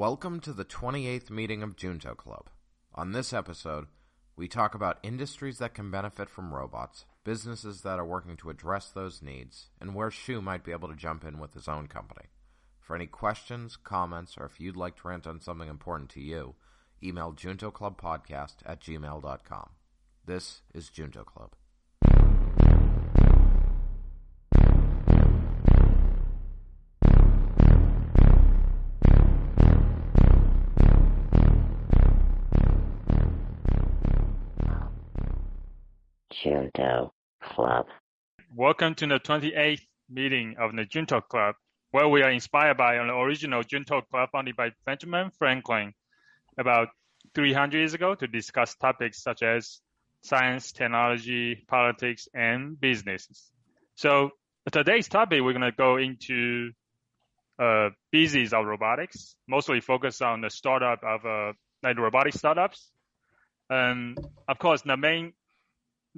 Welcome to the 28th meeting of Junto Club. On this episode, we talk about industries that can benefit from robots, businesses that are working to address those needs, and where Shu might be able to jump in with his own company. For any questions, comments, or if you'd like to rant on something important to you, email juntoclubpodcast@gmail.com. This is Junto Club. Junto Club. Welcome to the 28th meeting of the Junto Club, where we are inspired by an original Junto Club founded by Benjamin Franklin about 300 years ago to discuss topics such as science, technology, politics, and business. So today's topic, we're going to go into business of robotics, mostly focus on the startup of like robotic startups. And of course, the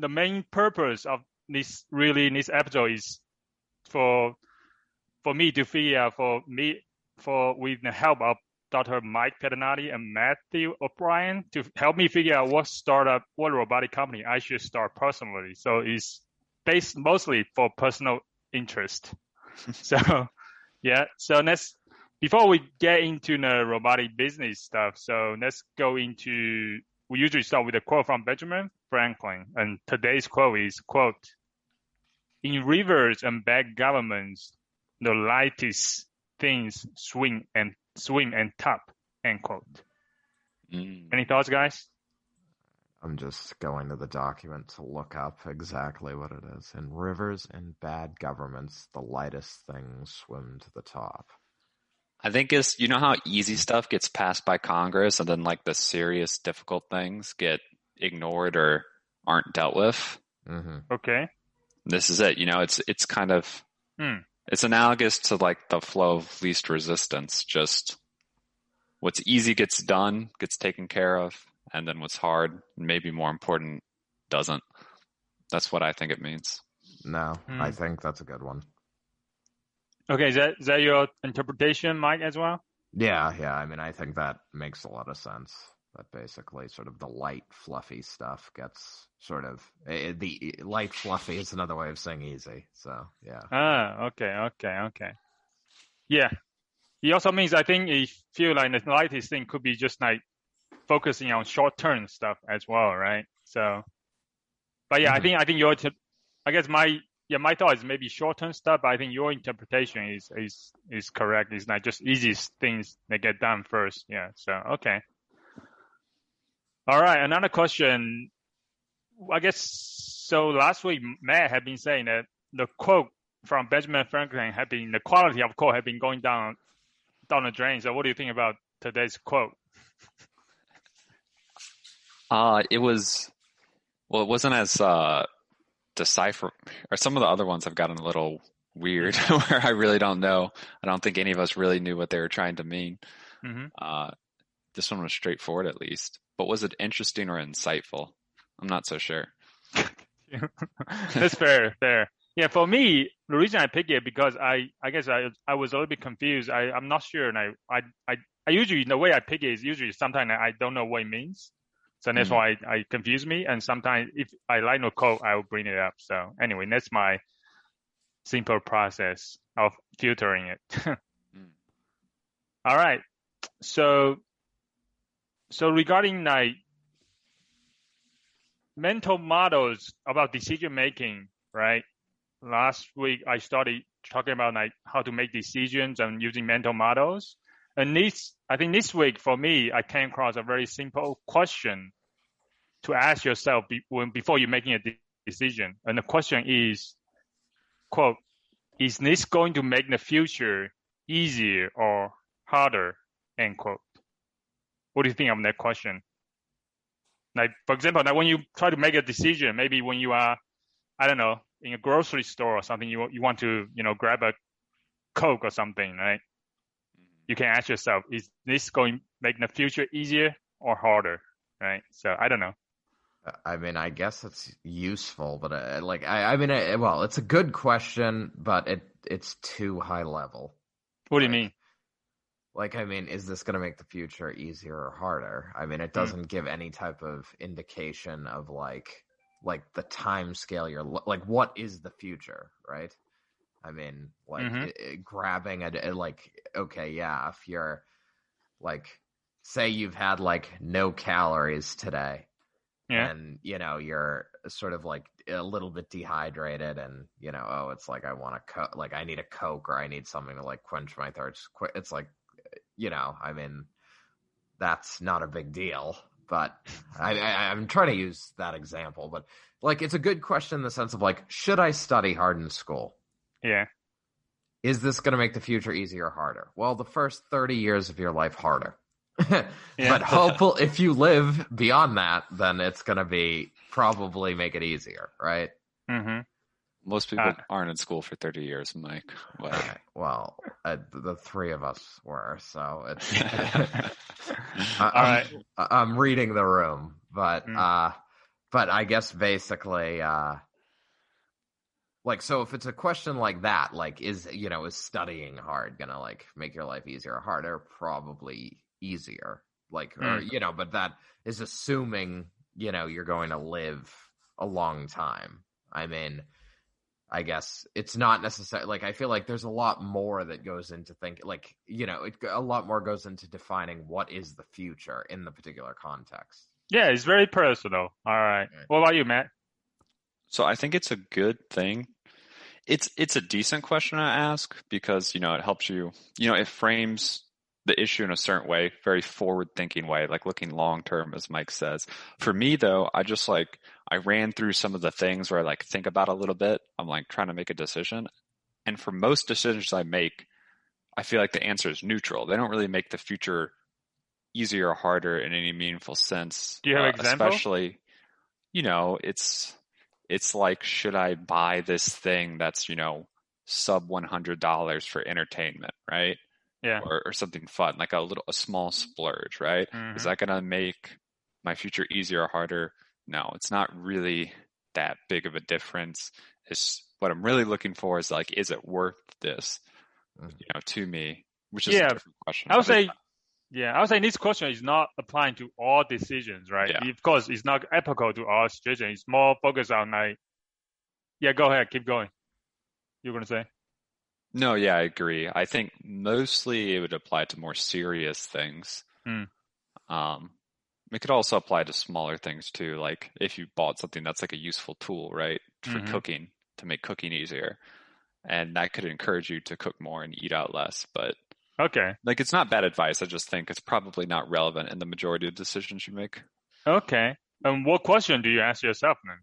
main purpose of this episode is for me to figure out with the help of Dr. Mike Pedinati and Matthew O'Brien to help me figure out what robotic company I should start personally. So it's based mostly for personal interest. So before we get into the robotic business stuff, so let's go into, we usually start with a quote from Benjamin Franklin, and today's quote is, quote, "In rivers and bad governments, the lightest things swim and top," end quote. Any thoughts, guys? I'm just going to the document to look up exactly what it is. In rivers and bad governments, the lightest things swim to the top. I think it's, you know how easy stuff gets passed by Congress and then like the serious, difficult things get ignored or aren't dealt with? Mm-hmm. Okay. This is it. You know, it's kind of, it's analogous to like the flow of least resistance. Just what's easy gets done, gets taken care of, and then what's hard, maybe more important, doesn't. That's what I think it means. No, I think that's a good one. Okay, is that your interpretation, Mike, as well? Yeah. I mean, I think that makes a lot of sense. That basically sort of the light, fluffy stuff gets sort of... the light, fluffy is another way of saying easy. So, yeah. Okay. Yeah. It also means, I think, you feel like the lightest thing could be just like focusing on short-term stuff as well, right? So, but yeah, I think my thought is maybe short-term stuff, but I think your interpretation is correct. It's not just easiest things that get done first. Yeah. So, okay. All right. Another question. I guess, so last week, Matt had been saying that the quote from Benjamin Franklin the quality of quote had been going down the drain. So what do you think about today's quote? It wasn't as, decipher, or some of the other ones have gotten a little weird where I really don't know. I don't think any of us really knew what they were trying to mean. Mm-hmm. This one was straightforward at least, but was it interesting or insightful? I'm not so sure. That's fair. Yeah, for me, the reason I picked it because I guess I was a little bit confused. I'm not sure, and I usually, the way I pick it is usually sometimes I don't know what it means. So that's why I confuse me. And sometimes if I like no quote, I will bring it up. So anyway, that's my simple process of filtering it. All right. So regarding like mental models about decision making, right? Last week I started talking about like how to make decisions and using mental models. And I think this week for me, I came across a very simple question to ask yourself before you're making a decision. And the question is, quote, "Is this going to make the future easier or harder?" End quote. What do you think of that question? Like, for example, like when you try to make a decision, maybe when you are, I don't know, in a grocery store or something, you want to, grab a Coke or something, right? You can ask yourself, is this going to make the future easier or harder, right? So I don't know. I mean, I guess it's useful, but it's a good question, but it's too high level. What do you mean? Like, I mean, is this going to make the future easier or harder? I mean, it doesn't give any type of indication of like the time scale like, what is the future, right? I mean, like grabbing like, okay, yeah, if you're like, say you've had like no calories today, and you're sort of like a little bit dehydrated, and oh, it's like I want to like I need a Coke, or I need something to like quench my thirst. It's like, I mean, that's not a big deal, but I'm trying to use that example, but like, it's a good question in the sense of like, should I study hard in school? Yeah. Is this going to make the future easier or harder? Well, the first 30 years of your life harder. But hopefully, if you live beyond that, then it's going to be probably make it easier, right? Mm-hmm. Most people aren't in school for 30 years, Mike. Okay, well, the three of us were, so it's. I'm reading the room, but I guess basically, like, so if it's a question like that, like, is studying hard gonna like make your life easier or harder? Probably easier, like, or but that is assuming you're going to live a long time. I mean, I guess it's not necessarily, like, I feel like there's a lot more that goes into thinking, like, a lot more goes into defining what is the future in the particular context. Yeah, it's very personal. All right. What about you, Matt? So I think it's a good thing. It's a decent question to ask because, it helps you, it frames the issue in a certain way, very forward-thinking way, like looking long-term, as Mike says. For me, though, I ran through some of the things where I like think about a little bit. I'm like trying to make a decision. And for most decisions I make, I feel like the answer is neutral. They don't really make the future easier or harder in any meaningful sense. Do you have an example? Especially, it's like, should I buy this thing that's, sub $100 for entertainment, right? Yeah. Or something fun, like a small splurge, right? Mm-hmm. Is that going to make my future easier or harder? No, it's not really that big of a difference. It's what I'm really looking for is like, is it worth this, to me? Which is a different question. I would say this question is not applying to all decisions, right? Yeah. Of course, it's not applicable to all situations. It's more focused on like, go ahead, keep going. You're going to say? No, yeah, I agree. I think mostly it would apply to more serious things. It could also apply to smaller things too, like if you bought something that's like a useful tool, right, for cooking, to make cooking easier. And that could encourage you to cook more and eat out less. But like, it's not bad advice. I just think it's probably not relevant in the majority of decisions you make. Okay. And what question do you ask yourself then?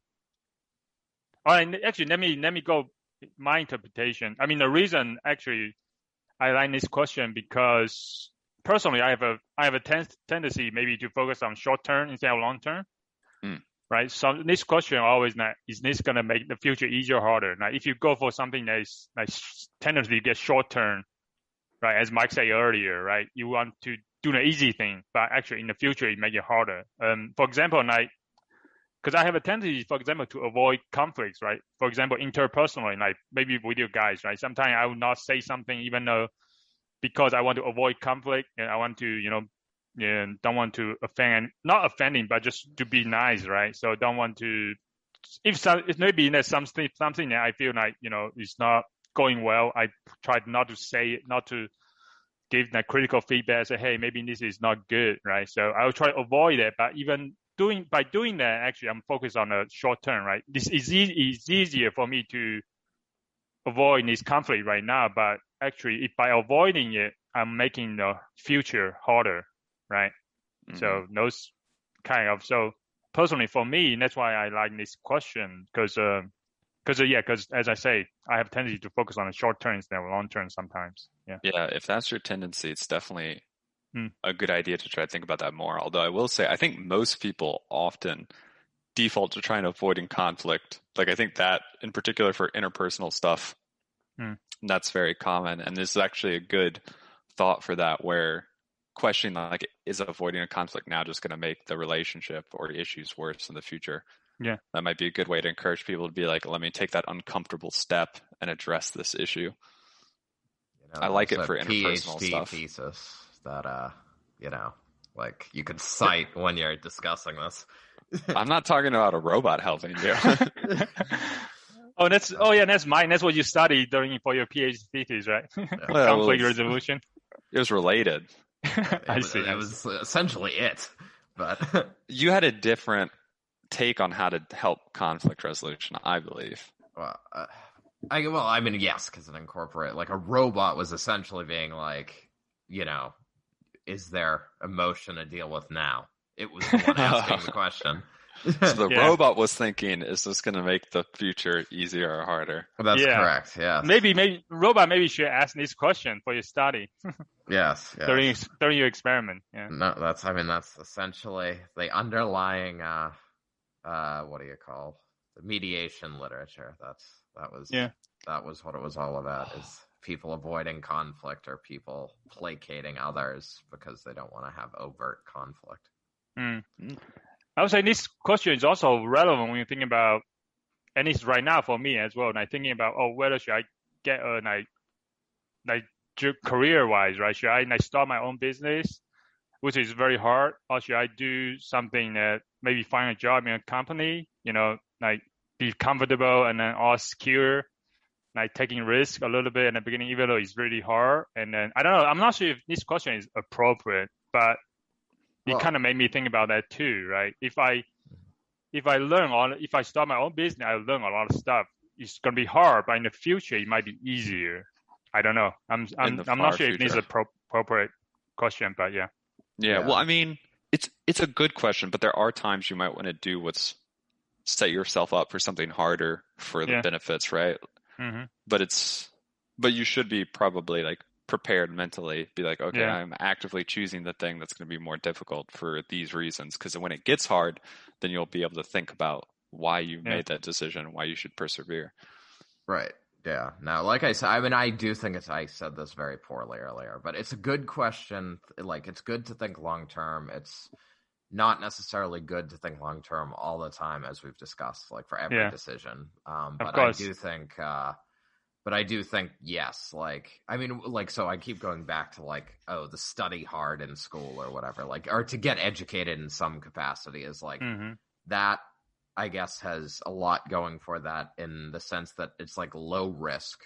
All right, actually, let me go my interpretation. I mean, the reason actually I like this question because personally I have a tendency maybe to focus on short term instead of long term. Right? So this question always like, is this going to make the future easier or harder? Now, if you go for something that is like tendency to get short term, right? As Mike said earlier, right? You want to do the easy thing, but actually in the future it make it harder. For example, like, because I have a tendency, for example, to avoid conflicts, right? For example, interpersonally, like maybe with you guys, right? Sometimes I will not say something even though because I want to avoid conflict and I want to, don't want to offend, not offending, but just to be nice, right? So don't want to, if maybe there's something that I feel like, it's not going well, I try not to say it, not to give that critical feedback, say, hey, maybe this is not good, right? So I will try to avoid it, but even by doing that, actually, I'm focused on the short term, right? This is easier for me to avoid this conflict right now, but actually, if by avoiding it, I'm making the future harder, right? So those so personally for me, that's why I like this question because as I say, I have a tendency to focus on the short term instead of long term sometimes. Yeah. If that's your tendency, it's definitely a good idea to try to think about that more. Although I will say, I think most people often default to trying to avoiding conflict. Like, I think that in particular for interpersonal stuff, that's very common. And this is actually a good thought for that, where questioning like, is avoiding a conflict now just going to make the relationship or issues worse in the future? Yeah. That might be a good way to encourage people to be like, let me take that uncomfortable step and address this issue. I like it for interpersonal PhD stuff. Thesis. that like you could cite when you're discussing this? I'm not talking about a robot helping you. That's mine. That's what you studied for your PhD thesis, right? Well, Conflict resolution. It was related. I see. It was essentially it, but you had a different take on how to help conflict resolution, I believe. Well, I mean, yes, because it incorporate like a robot was essentially being like, is there emotion to deal with now? It was the one asking the question. So the robot was thinking, is this going to make the future easier or harder? That's correct. Yeah. Maybe robot should ask this question for your study. Yes. During your experiment. Yeah. No, that's essentially the underlying what do you call the mediation literature? That was what it was all about, is people avoiding conflict or people placating others because they don't want to have overt conflict. I would say this question is also relevant when you think about, and it's right now for me as well, and I'm thinking about, whether should I get a career-wise, right? Should I start my own business, which is very hard, or should I do something that maybe find a job in a company, be comfortable and then all secure, taking risk a little bit in the beginning, even though it's really hard. And then I don't know, I'm not sure if this question is appropriate, but it kind of made me think about that too, right? If I start my own business, I learn a lot of stuff. It's gonna be hard, but in the future it might be easier. I don't know. I'm not sure if this is an appropriate question, but yeah. Yeah. Well, I mean, it's a good question, but there are times you might want to do set yourself up for something harder for the benefits, right? Mm-hmm. But you should be probably like prepared mentally, be like, okay, I'm actively choosing the thing that's going to be more difficult for these reasons, because when it gets hard, then you'll be able to think about why you made that decision, why you should persevere. Right. Yeah. Now, like I said, I mean, I do think I said this very poorly earlier, but it's a good question. Like, it's good to think long term. It's not necessarily good to think long term all the time, as we've discussed, like for every decision. But I do think, yes, like, I mean, like, so I keep going back to like, the study hard in school or whatever, like, or to get educated in some capacity is like that, I guess, has a lot going for that, in the sense that it's like low risk,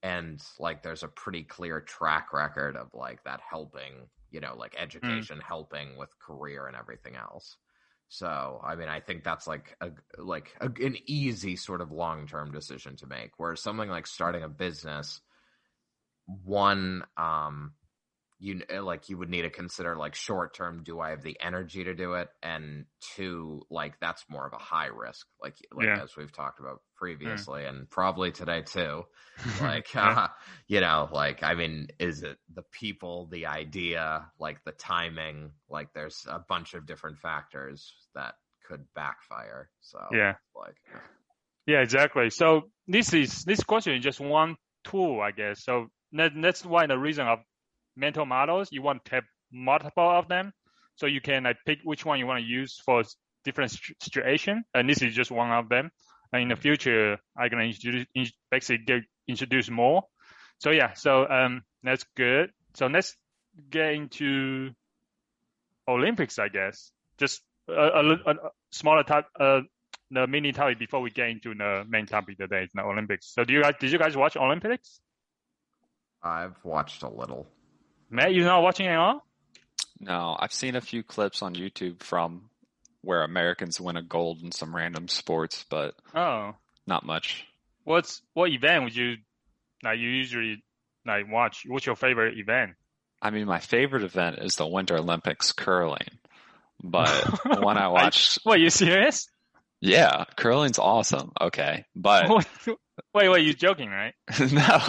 and like there's a pretty clear track record of like that helping, like education helping with career and everything else. So, I mean, I think that's like an easy sort of long-term decision to make, whereas something like starting a business, one, you would need to consider like short-term, do I have the energy to do it? And two, like that's more of a high risk, like as we've talked about previously and probably today too. Like, like, I mean, is it the people, the idea, like the timing, like there's a bunch of different factors that could backfire. So exactly. So this question is just one tool, I guess. So that's why the reason of mental models, you want to have multiple of them, so you can pick which one you want to use for different situation. And this is just one of them. And in the future, I'm gonna introduce more. So that's good. So let's get into Olympics, I guess. Just a smaller type, the mini topic before we get into the main topic today, the Olympics. So did you guys watch Olympics? I've watched a little. Matt, you're not watching at all? No, I've seen a few clips on YouTube from where Americans win a gold in some random sports, but not much. What event would you usually watch? What's your favorite event? I mean, my favorite event is the Winter Olympics curling, but when I watched, are you serious? Yeah, curling's awesome. Okay, but wait, you're joking, right? No.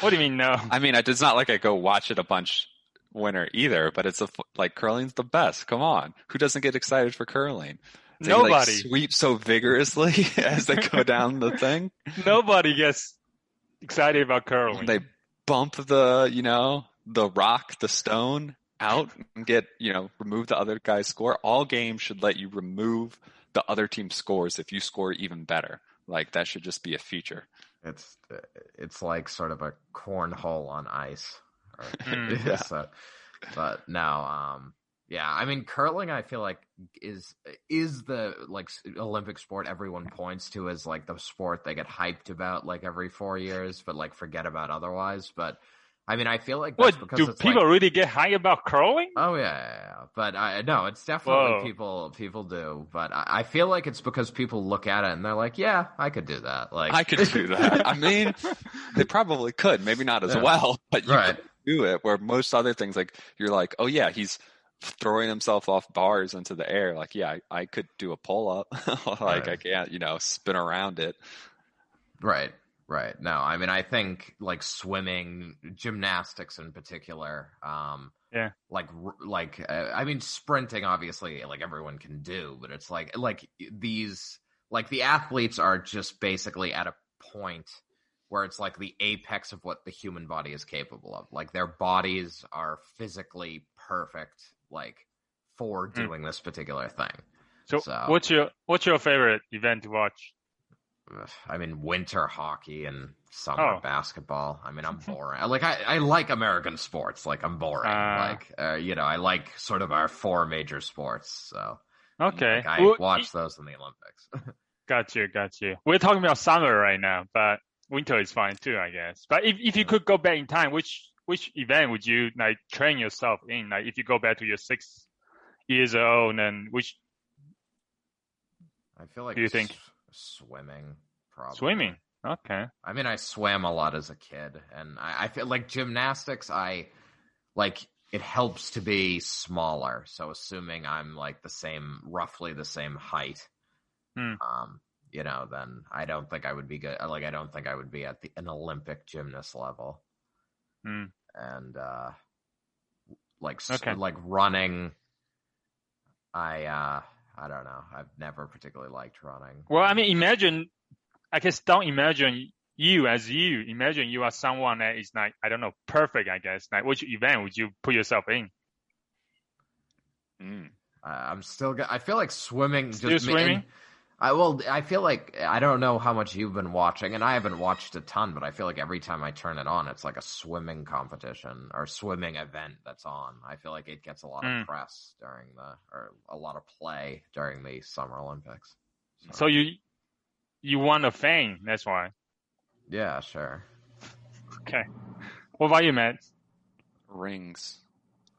What do you mean no? I mean, it's not like I go watch it a bunch winter either, but it's like curling's the best. Come on, who doesn't get excited for curling? Nobody. They sweep so vigorously as they go down the thing. Nobody gets excited about curling. They bump the rock, the stone out and get, remove the other guy's score. All games should let you remove the other team's scores if you score even better. Like that should just be a feature. It's like sort of a cornhole on ice Yeah. So, but no, yeah, I mean, curling, I feel like is the like Olympic sport everyone points to as like the sport they get hyped about like every 4 years, but like forget about otherwise. But I mean, I feel like that's because do it's people like, really get high about curling? oh yeah. But no, it's definitely Whoa. people do. But I feel like it's because people look at it and they're like, yeah, I could do that. Like I could do that. I mean, they probably could, maybe not as Yeah. well, but you Right. could do it. Where most other things, like you're like, oh yeah, he's throwing himself off bars into the air. Like, yeah, I could do a pull up. Like Right. I can't, spin around it. Right. Right. No, I mean, I think like swimming, gymnastics in particular, Yeah. I mean, sprinting, obviously, like everyone can do, but it's like these, like the athletes are just basically at a point where it's like the apex of what the human body is capable of. Like their bodies are physically perfect, like for doing this particular thing. So, So what's your favorite event to watch? I mean, winter hockey and summer Oh. basketball. I mean, I'm boring. I like American sports. Like, I'm boring. I like sort of our 4 major sports. So, Okay. like, I watch those in the Olympics. Got you. We're talking about summer right now, but winter is fine too, I guess. But if you could go back in time, which event would you like train yourself in? Like, if you go back to your 6 years old, and which I feel like do you think? Swimming, probably. Swimming. Okay. I mean, I swam a lot as a kid, and I feel like gymnastics, it helps to be smaller. So assuming I'm like roughly the same height, then I don't think I would be good. Like, I don't think I would be at an Olympic gymnast level. And like running, I don't know. I've never particularly liked running. Well, I mean, don't imagine you as you. Imagine you are someone that is like, I don't know, perfect, I guess. Like, which event would you put yourself in? I'm still. I feel like swimming. Still swimming? I feel like, I don't know how much you've been watching, and I haven't watched a ton, but I feel like every time I turn it on, it's like a swimming competition or swimming event that's on. I feel like it gets a lot of press or a lot of play during the Summer Olympics. So you want a fame, that's why. Yeah, sure. Okay. What about you, Matt? Rings.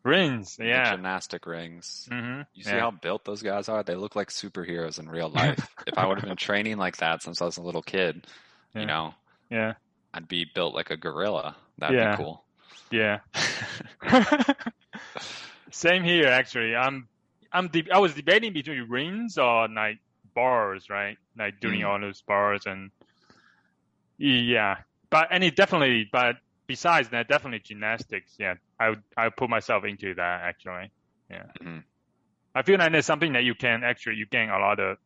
Rings, yeah. The gymnastic rings. Mm-hmm. You see how built those guys are? They look like superheroes in real life. If I would have been training like that since I was a little kid, yeah, I'd be built like a gorilla. That'd be cool. Yeah. Same here, actually. I was debating between rings or like bars, right? Like doing all those bars and but besides that, definitely gymnastics. Yeah, I would put myself into that actually. Yeah, I feel like there's something that you gain a lot of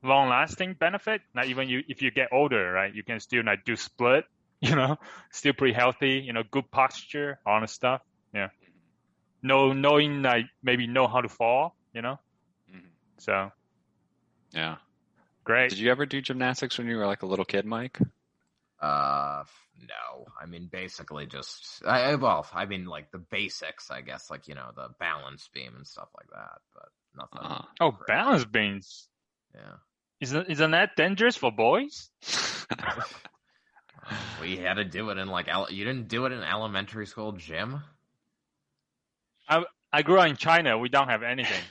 long-lasting benefit. Like even if you get older, right, you can still like do split. Still pretty healthy. Good posture, all the stuff. Yeah, knowing like maybe know how to fall. So yeah, great. Did you ever do gymnastics when you were like a little kid, Mike? No. I mean, basically just, like the basics, I guess, like, the balance beam and stuff like that, but nothing. Great. Balance beams. Yeah. Isn't that dangerous for boys? We had to do it in you didn't do it in elementary school gym? I grew up in China. We don't have anything.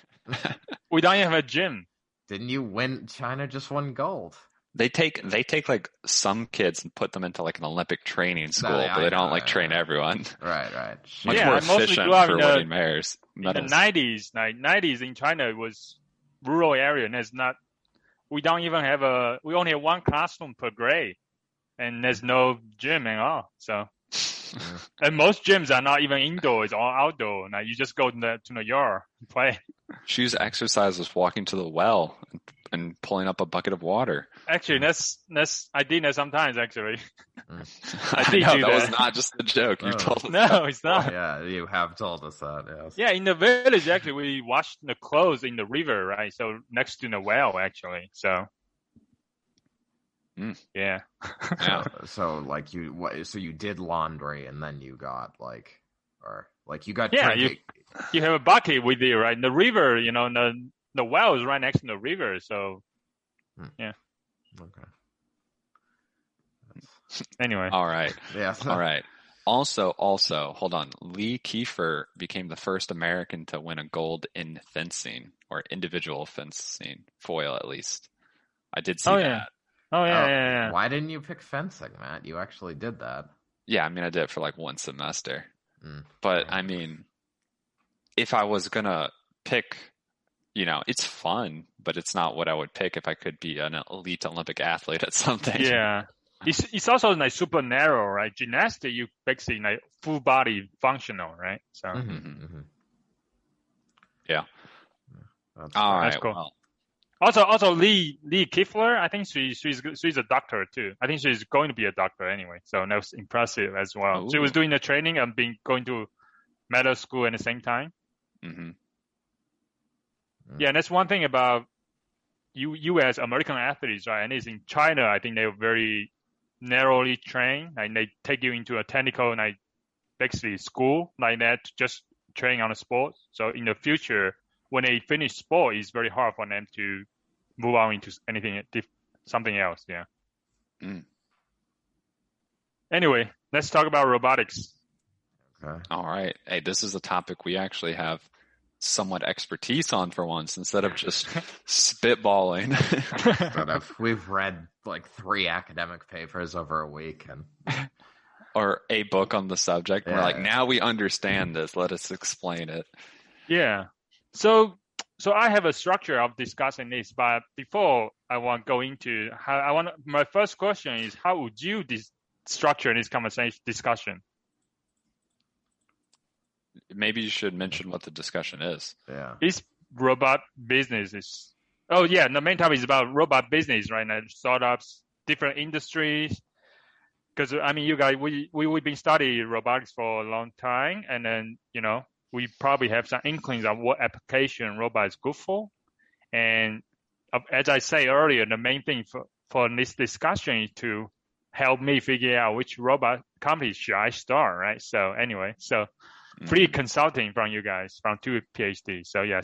We don't even have a gym. Didn't you win? China just won gold. They take like some kids and put them into like an Olympic training school, but they don't train everyone. Right. Much more efficient for winning medals. In the 90s in China, it was rural area, and we only have one classroom per grade, and there's no gym at all. So, and most gyms are not even indoors or outdoor. Now you just go to the yard and play. Choose exercise was walking to the well and pulling up a bucket of water. Actually, I did that sometimes. Actually, I did do that. That was not just a joke. You told us. No, it's not. Yeah, you have told us that. Yes. Yeah, in the village, actually, we washed the clothes in the river, right? So next to the well, actually. So. Yeah. Yeah. So like so you did laundry and then you got you got Yeah, drinking. you have a bucket with you, right? The river, the well is right next to the river, so yeah. Okay. Anyway. All right. Yeah. All right. Also, hold on. Lee Kiefer became the first American to win a gold in fencing, or individual fencing, foil at least. I did see that. Oh yeah. Why didn't you pick fencing, Matt? You actually did that. Yeah, I mean, I did it for like one semester. But I mean, if I was gonna pick, it's fun, but it's not what I would pick if I could be an elite Olympic athlete at something. Yeah. It's also like super narrow, right? Gymnastics, you basically like full body functional, right? So yeah. That's All right. That's cool. Well, Also Lee Kifler, I think she's a doctor too. I think she's going to be a doctor anyway. So that was impressive as well. Ooh. She was doing the training and going to medical school at the same time. Yeah, and that's one thing about U.S. American athletes, right? And it's in China, I think they're very narrowly trained, and they take you into a technical, like basically school like that, just train on a sport. So in the future, when they finish sport, it's very hard for them to move on into something else. Yeah. Anyway, let's talk about robotics. Okay. All right. Hey, this is a topic we actually have somewhat expertise on for once, instead of just spitballing. We've read like 3 academic papers over a week or a book on the subject. Yeah. We're like, now we understand this. Let us explain it. Yeah. So I have a structure of discussing this, but before I want to go into my first question is, how would you structure this discussion? Maybe you should mention what the discussion is. Yeah. It's robot businesses. Oh yeah, the main topic is about robot business right now, startups, different industries. Because I mean, you guys, we've been studying robotics for a long time, and then we probably have some inklings of what application robot is good for. And as I say earlier, the main thing for this discussion is to help me figure out which robot company should I start, right? So anyway, free consulting from you guys, from 2 PhDs. So yeah,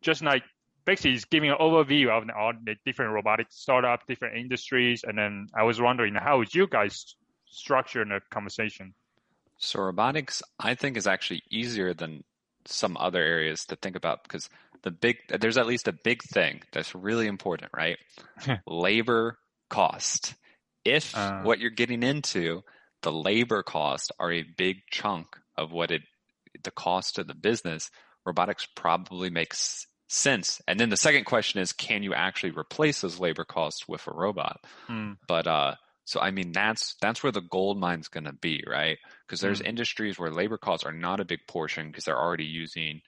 just like basically it's giving an overview of all the different robotic startups, different industries, and then I was wondering, how would you guys structure the conversation? So robotics, I think, is actually easier than some other areas to think about, because there's at least a big thing that's really important, right? Labor cost. If what you're getting into, the labor costs are a big chunk of the cost of the business, robotics probably makes sense. And then the second question is, can you actually replace those labor costs with a robot? But so I mean, that's where the gold mine's going to be, right? Because there's industries where labor costs are not a big portion because they're already using,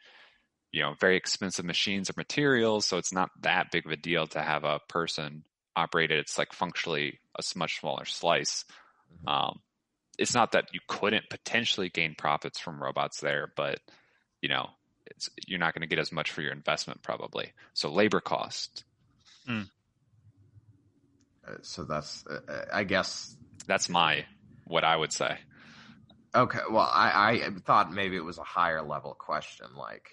very expensive machines or materials. So it's not that big of a deal to have a person operate it. It's like functionally a much smaller slice. It's not that you couldn't potentially gain profits from robots there, but you're not going to get as much for your investment probably. So labor cost. So that's, I guess, that's what I would say. Okay. Well, I thought maybe it was a higher level question, like,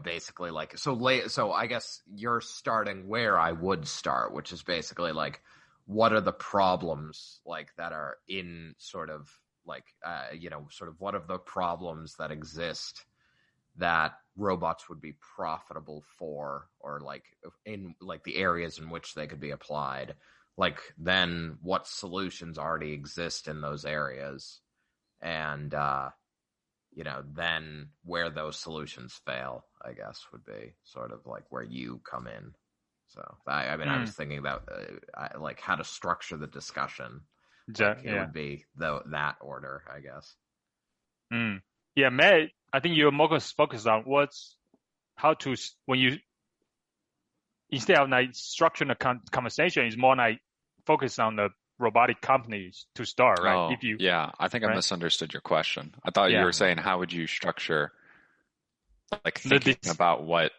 basically like, so I guess you're starting where I would start, which is basically like, what are the problems like that are in sort of like, sort of what are the problems that exist that robots would be profitable for, or like in like the areas in which they could be applied, like then what solutions already exist in those areas, and then where those solutions fail, I guess, would be sort of like where you come in. So I mean, I was thinking about like how to structure the discussion. It would be that order, I guess. Yeah, Matt, I think you're more focused on when you, instead of like structuring a conversation, is more like focus on the robotic companies to start, right? Yeah, I think I misunderstood your question. I thought you were saying, how would you structure, like thinking about what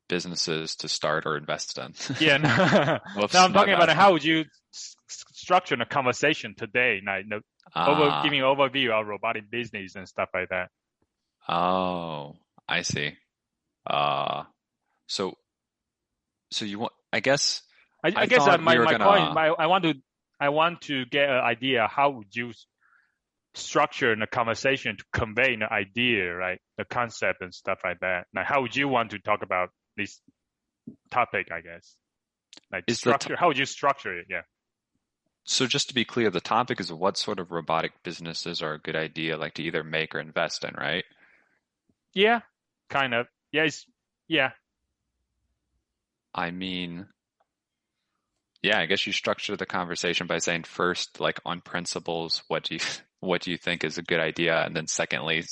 businesses to start or invest in. Yeah, no, Whoops, no, I'm my talking about bad. how would you structure the conversation today, like giving an overview of robotic business and stuff like that. Oh, I see. So you want? I guess I guess thought we were my point, gonna. I want to get an idea how would you structure the conversation to convey the idea, right? The concept and stuff like that. Like, how would you want to talk about this topic? I guess, like structure. How would you structure it? Yeah. So just to be clear, the topic is what sort of robotic businesses are a good idea, like to either make or invest in, right? Yeah, kind of. Yeah. I mean, yeah, I guess you structure the conversation by saying first, like on principles, what do you think is a good idea, and then secondly,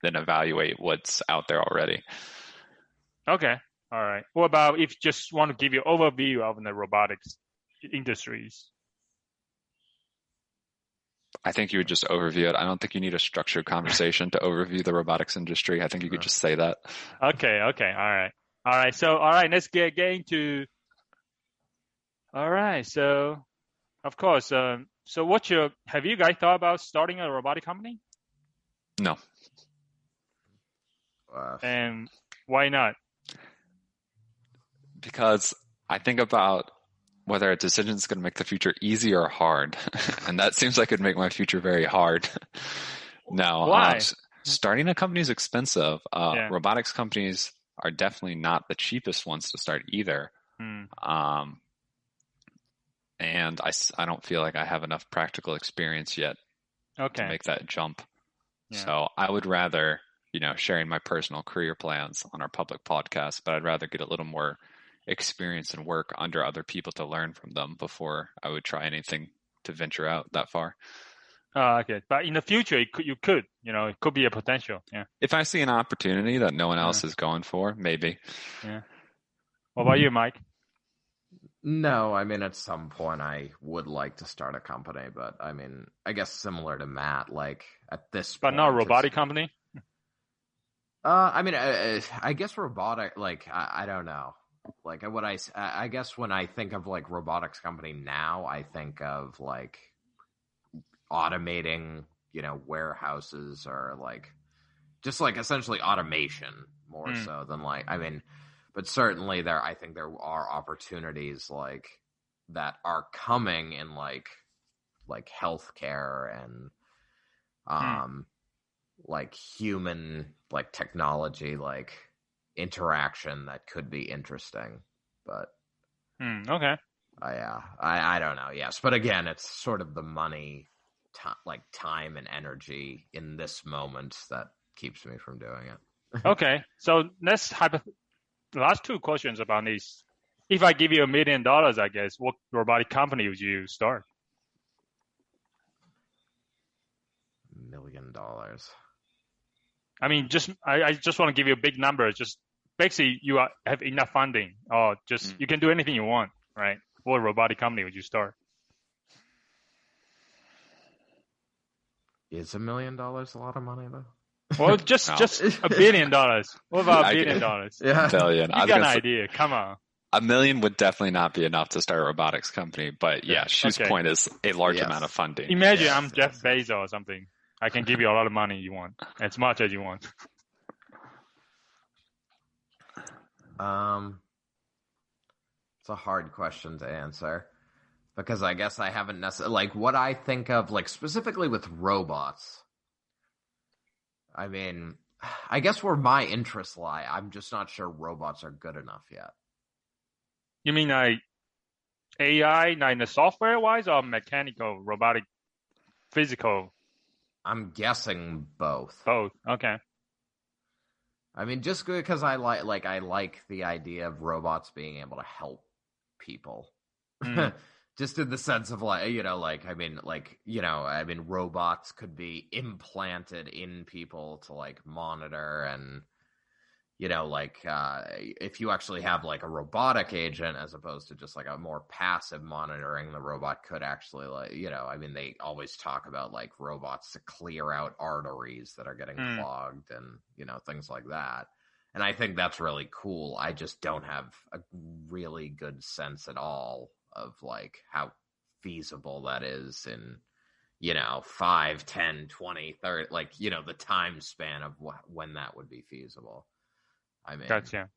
then evaluate what's out there already. Okay. All right. What about if you just want to give you an overview of the robotics industries? I think you would just overview it. I don't think you need a structured conversation to overview the robotics industry. I think you could just say that. Okay. All right. So, let's get into. All right. So, of course. So, have you guys thought about starting a robotic company? No. And why not? Because I think about whether a decision is going to make the future easy or hard. And that seems like it'd make my future very hard. No. Why? Starting a company is expensive. Yeah. Robotics companies are definitely not the cheapest ones to start either. And I don't feel like I have enough practical experience yet to make that jump. Yeah. So I would rather, sharing my personal career plans on our public podcast, but I'd rather get a little more experience and work under other people to learn from them before I would try anything to venture out that far. Okay. But in the future, it could be a potential. Yeah. If I see an opportunity that no one else is going for, maybe. Yeah. What about you, Mike? No, I mean, at some point I would like to start a company, but I mean, I guess similar to Matt, like at this point. But not a robotic company? I mean, I guess robotic, like, I don't know. Like I guess when I think of like robotics company now, I think of like automating, warehouses or like just like essentially automation more so than like, I mean, but certainly I think there are opportunities like that are coming in like healthcare and like human like technology like interaction that could be interesting, but okay. I don't know. Yes, but again, it's sort of the money, time and energy in this moment that keeps me from doing it. Okay, so let's the last two questions about this. If I give you $1 million, I guess, what robotic company would you start? $1 million. I mean, I just want to give you a big number. Just basically, you have enough funding, or just you can do anything you want, right? What robotic company would you start? Is $1 million a lot of money though? Well, just $1 billion. What about $1 billion? Yeah, billion. You got an idea? Come on. $1 million would definitely not be enough to start a robotics company, but yeah, Shu's point is a large amount of funding. Imagine I'm Jeff Bezos or something. I can give you a lot of money you want, as much as you want. It's a hard question to answer because I guess I haven't necessarily like what I think of like specifically with robots. I mean, I guess where my interests lie, I'm just not sure robots are good enough yet. You mean like AI, like in the software wise, or mechanical, robotic, physical? I'm guessing both. Both. Okay. I mean, just because I like the idea of robots being able to help people. Just in the sense of robots could be implanted in people to like monitor and, if you actually have like a robotic agent as opposed to just like a more passive monitoring, the robot could actually they always talk about like robots to clear out arteries that are getting clogged and, things like that. And I think that's really cool. I just don't have a really good sense at all of like how feasible that is in, 5, 10, 20, 30, like, the time span of when that would be feasible. I mean, Gotcha.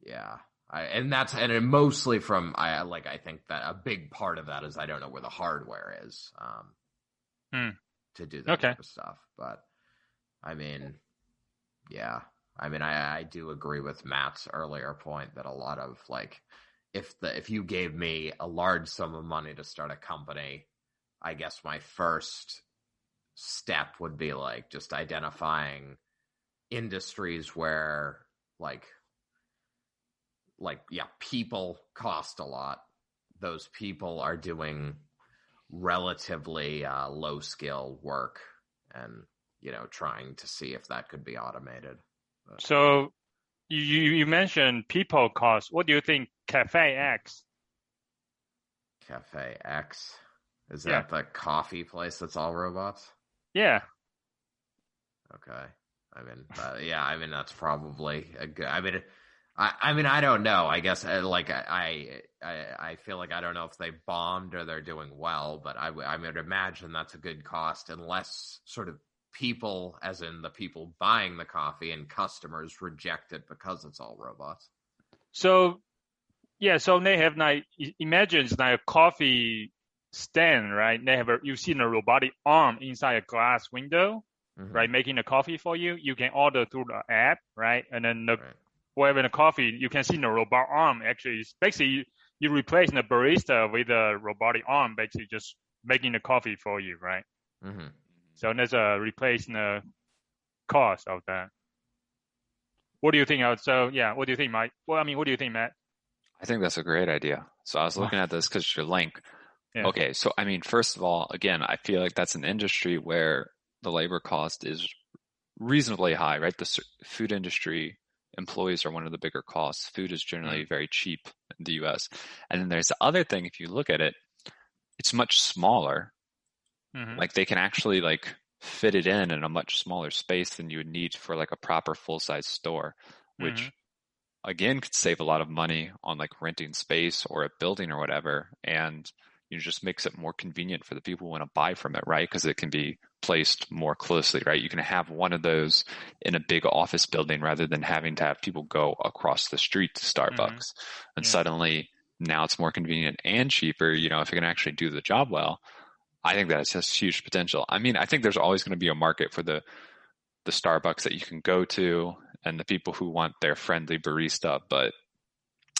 Yeah. And it mostly from, I think that a big part of that is I don't know where the hardware is to do that type of stuff. But I mean, yeah. I mean, I do agree with Matt's earlier point that a lot of like, if you gave me a large sum of money to start a company, I guess my first step would be like just identifying industries where people cost a lot. Those people are doing relatively low skill work, and trying to see if that could be automated. But, so you mentioned people cost. What do you think Cafe X? Cafe X, is that the coffee place that's all robots? Yeah. Okay. I mean, that's probably a good. I mean, I don't know. I guess I feel like I don't know if they bombed or they're doing well, but I would imagine that's a good cost unless sort of people, as in the people buying the coffee and customers, reject it because it's all robots. So they have imagine it's like a coffee stand, right? You've seen a robotic arm inside a glass window, right? Making the coffee for you. You can order through the app, right? And then whatever the coffee, you can see the robot arm. Actually, it's basically you replace the barista with a robotic arm, basically just making the coffee for you, right? Mm-hmm. So there's a replacing the cost of that. What do you think? What do you think, Mike? Well, I mean, what do you think, Matt? I think that's a great idea. So I was looking at this because it's your link. Yeah. Okay, so I mean, first of all, again, I feel like that's an industry where the labor cost is reasonably high, right? The food industry employees are one of the bigger costs. Food is generally very cheap in the US. And then there's the other thing, if you look at it, it's much smaller. Like they can actually like fit it in a much smaller space than you would need for like a proper full-size store, which again could save a lot of money on like renting space or a building or whatever, and just makes it more convenient for the people who want to buy from it, right? Because it can be placed more closely, right? You can have one of those in a big office building rather than having to have people go across the street to Starbucks. And suddenly now it's more convenient and cheaper, if it can actually do the job well. I think that has huge potential. I mean, I think there's always going to be a market for the Starbucks that you can go to and the people who want their friendly barista, but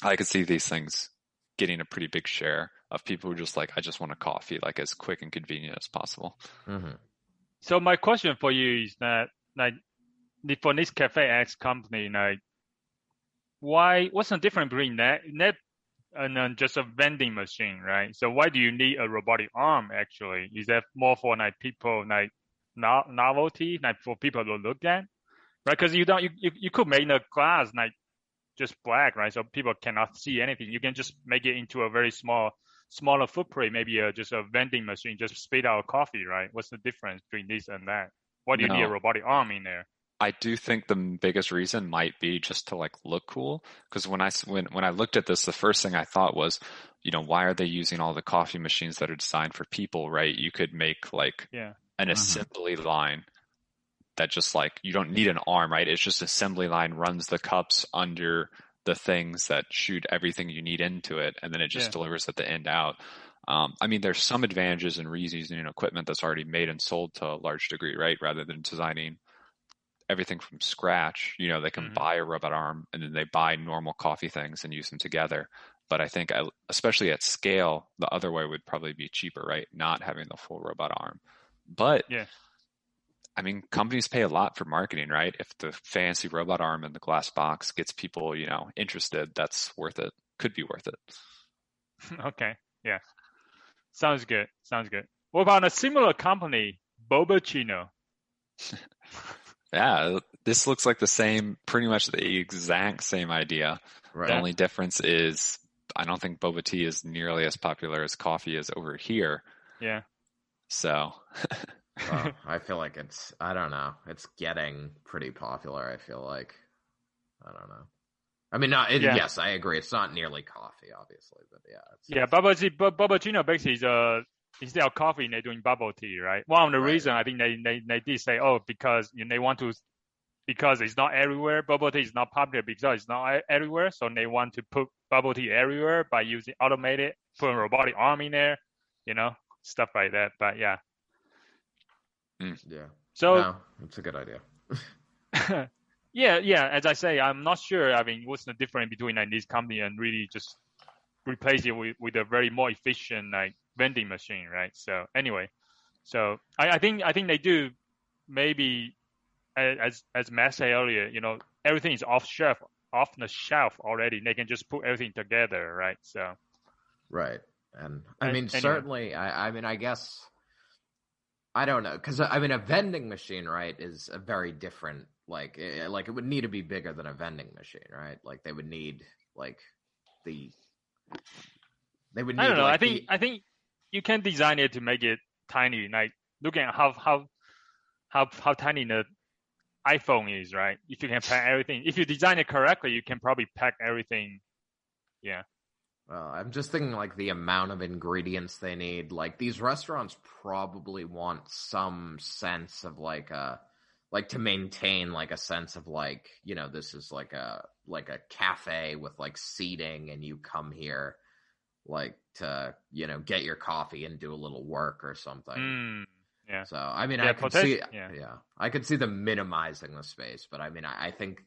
I could see these things getting a pretty big share of people who just like, I just want a coffee, like as quick and convenient as possible. So my question for you is that, like, for this Cafe X company, like, what's the difference between that and then just a vending machine, right? So why do you need a robotic arm actually? Is that more for like people, like novelty, like for people to look at, right? Because you could make the glass like just black, right? So people cannot see anything. You can just make it into a very smaller footprint, maybe just a vending machine, just spit out coffee, right? What's the difference between this and that? Why do you need a robotic arm in there? I do think the biggest reason might be just to like look cool. Because when I looked at this, the first thing I thought was, why are they using all the coffee machines that are designed for people, right? You could make like an assembly line that just like, you don't need an arm, right? It's just assembly line runs the cups under the things that shoot everything you need into it, and then it just delivers at the end out. I mean, there's some advantages in reusing equipment that's already made and sold to a large degree, right? Rather than designing everything from scratch. They can buy a robot arm and then they buy normal coffee things and use them together. But I think, especially at scale, the other way would probably be cheaper, right? Not having the full robot arm. But I mean, companies pay a lot for marketing, right? If the fancy robot arm in the glass box gets people, interested, that's worth it. Could be worth it. Okay. Yeah. Sounds good. What about a similar company, Bobachino? Yeah, this looks like pretty much the exact same idea. Right. The only difference is I don't think boba tea is nearly as popular as coffee is over here. Yeah. So. Well, I feel like I don't know. It's getting pretty popular, I feel like. I don't know. I mean, yes, I agree. It's not nearly coffee, obviously, but yeah. Bubble tea, basically is instead of coffee, they're doing bubble tea, right? One of the reasons I think they did say, because they want to, because it's not everywhere. Bubble tea is not popular because it's not everywhere, so they want to put bubble tea everywhere by using automated, put a robotic arm in there, stuff like that. But yeah. Yeah. So no, it's a good idea. Yeah. As I say, I'm not sure. I mean, what's the difference between this company and really just replace it with a very more efficient vending machine, right? So anyway, I think they do maybe as Matt said earlier, everything is off the shelf already. They can just put everything together, right? So right, and I mean anyway. certainly, I mean I guess. I don't know, because I mean a vending machine, right, is a very different. Like it would need to be bigger than a vending machine, right? Like they would need I don't know. I think you can design it to make it tiny. Like looking at how tiny the iPhone is, right? If you can pack everything, if you design it correctly, you can probably pack everything. Yeah. Well, I'm just thinking the amount of ingredients they need. Like these restaurants probably want some sense of to maintain a sense of this is like a cafe with seating, and you come here to get your coffee and do a little work or something. Yeah. So I mean, I could see I could see them minimizing the space, but I mean, I think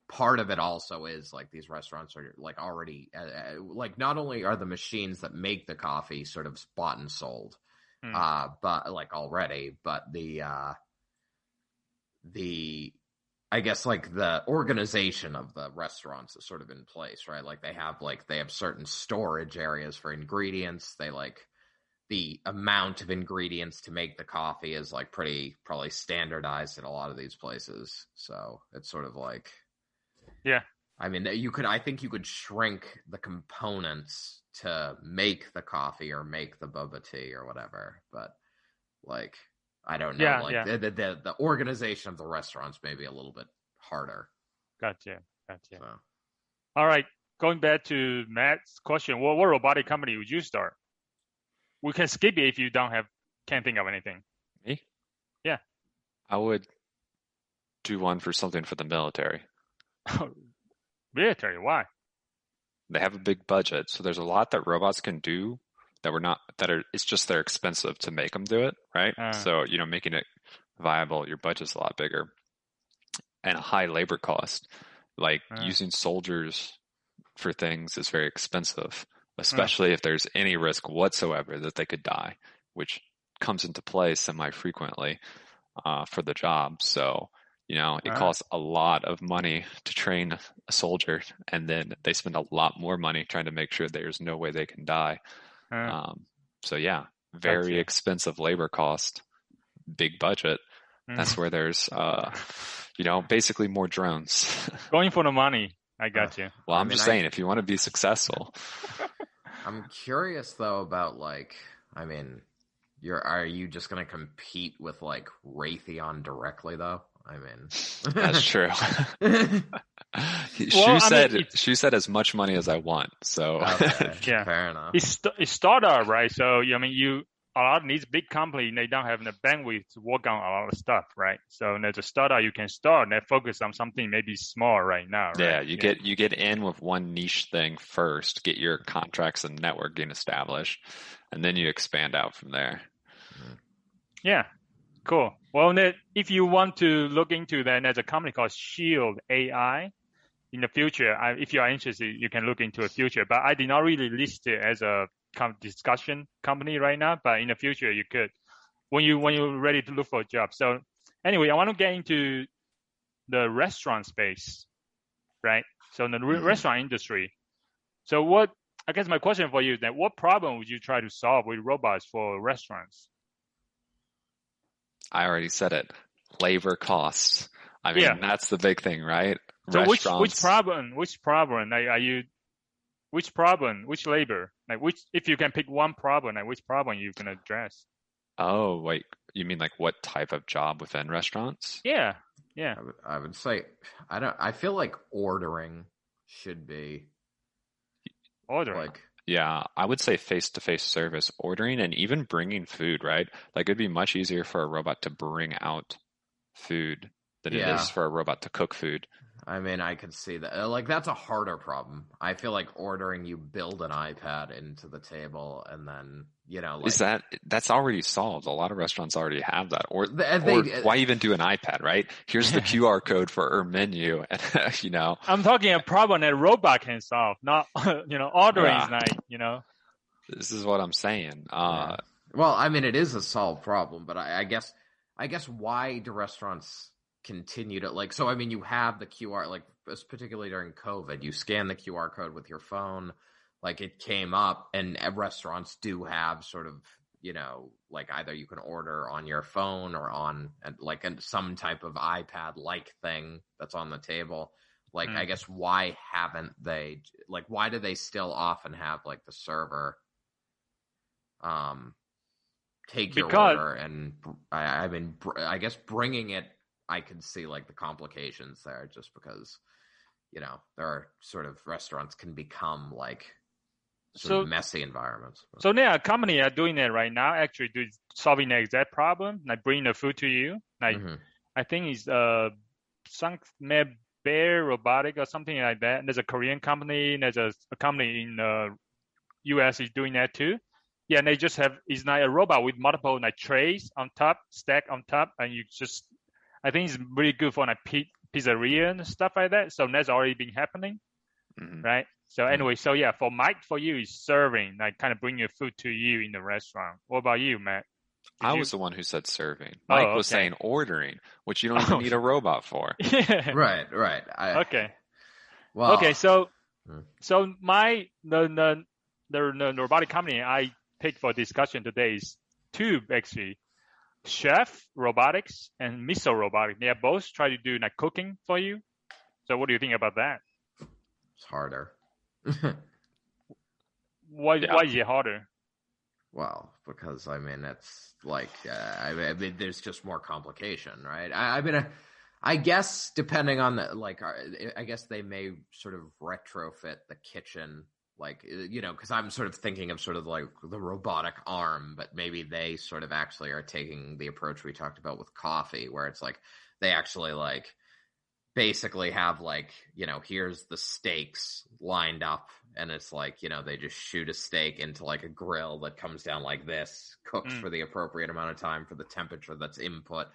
part of it also is these restaurants are already not only are the machines that make the coffee sort of bought and sold, but already, but the I guess the organization of the restaurants is sort of in place, right? They have certain storage areas for ingredients. They the amount of ingredients to make the coffee is pretty probably standardized in a lot of these places. So it's sort of yeah. I mean, I think you could shrink the components to make the coffee or make the boba tea or whatever, but I don't know. The organization of the restaurants may be a little bit harder. Gotcha. So. All right. Going back to Matt's question, what robotic company would you start? We can skip it if you can't think of anything. Me? Yeah. I would do one for something for the military. Military? Why? They have a big budget, so there's a lot that robots can do it's just they're expensive to make them do it, right? So, making it viable, your budget's a lot bigger. And a high labor cost. Using soldiers for things is very expensive, especially if there's any risk whatsoever that they could die, which comes into play semi-frequently for the job. So, it costs a lot of money to train a soldier, and then they spend a lot more money trying to make sure there's no way they can die. So yeah, very expensive labor cost, big budget. That's where there's, basically more drones. Going for the money. I got you. Well, I'm just saying, if you want to be successful. I'm curious though about I mean, are you just going to compete with Raytheon directly though? I mean, that's true. She said as much money as I want. So yeah, fair enough. It's startup, right? So a lot of these big companies, they don't have the bandwidth to work on a lot of stuff, right? So there's a startup you can start and focus on something maybe small right now. Right? Yeah, you get in with one niche thing first, get your contracts and networking established, and then you expand out from there. Yeah. Cool. Well, if you want to look into that, there's a company called Shield AI. In the future, if you are interested, you can look into the future. But I did not really list it as a discussion company right now. But in the future, you could when you're ready to look for a job. So anyway, I want to get into the restaurant space, right? So in the restaurant industry. So I guess my question for you is that what problem would you try to solve with robots for restaurants? I already said it. Labor costs. I mean, that's the big thing, right? So which problem? Which problem? Which labor? If you can pick one problem, which problem you can address? Oh, wait. You mean what type of job within restaurants? Yeah. Yeah. I would say I feel like ordering should be Ordering. like. Yeah, I would say face-to-face service, ordering and even bringing food, right? Like it'd be much easier for a robot to bring out food than it Yeah. is for a robot to cook food. I mean, I could see that. Like, that's a harder problem. I feel like ordering, you build an iPad into the table, and then, That's already solved? A lot of restaurants already have that. Or they why even do an iPad, right? Here's the QR code for our menu, and I'm talking a problem that robot can solve, not ordering is not. This is what I'm saying. Yeah. Well, I mean, it is a solved problem, but I guess why do restaurants continue to so? I mean, you have the QR, particularly during COVID, you scan the QR code with your phone, it came up, and restaurants do have sort of either you can order on your phone or on some type of iPad thing that's on the table. I guess why haven't they why do they still often have the server take your order? And I mean, I guess bringing it, I could see the complications there, just because there are sort of restaurants can become sort of messy environments. So there are companies are doing that right now, actually solving the exact problem, bringing the food to you. I think it's some Bear Robotic or something like that. There's a Korean company. There's a company in the US is doing that too. Yeah, and they just it's like a robot with multiple trays on top, stacked on top, and I think it's really good for pizzeria and stuff like that. So that's already been happening, right? So anyway, for Mike, for you is serving, kind of bring your food to you in the restaurant. What about you, Matt? I was the one who said serving. Mike was saying ordering, which you don't even need a robot for. Right. Okay. Well. Okay. So the robotic company I picked for discussion today is Tube, actually. Chef Robotics and Miso Robotics. They are both trying to do cooking for you. So what do you think about that? It's harder. Why is it harder? Well, because I mean, it's I mean, there's just more complication, right? I mean, I guess depending on I guess they may sort of retrofit the kitchen, because I'm sort of thinking of sort of the robotic arm, but maybe they sort of actually are taking the approach we talked about with coffee, where it's they actually basically have here's the steaks lined up, and it's they just shoot a steak into a grill that comes down like this, cooks for the appropriate amount of time for the temperature that's input,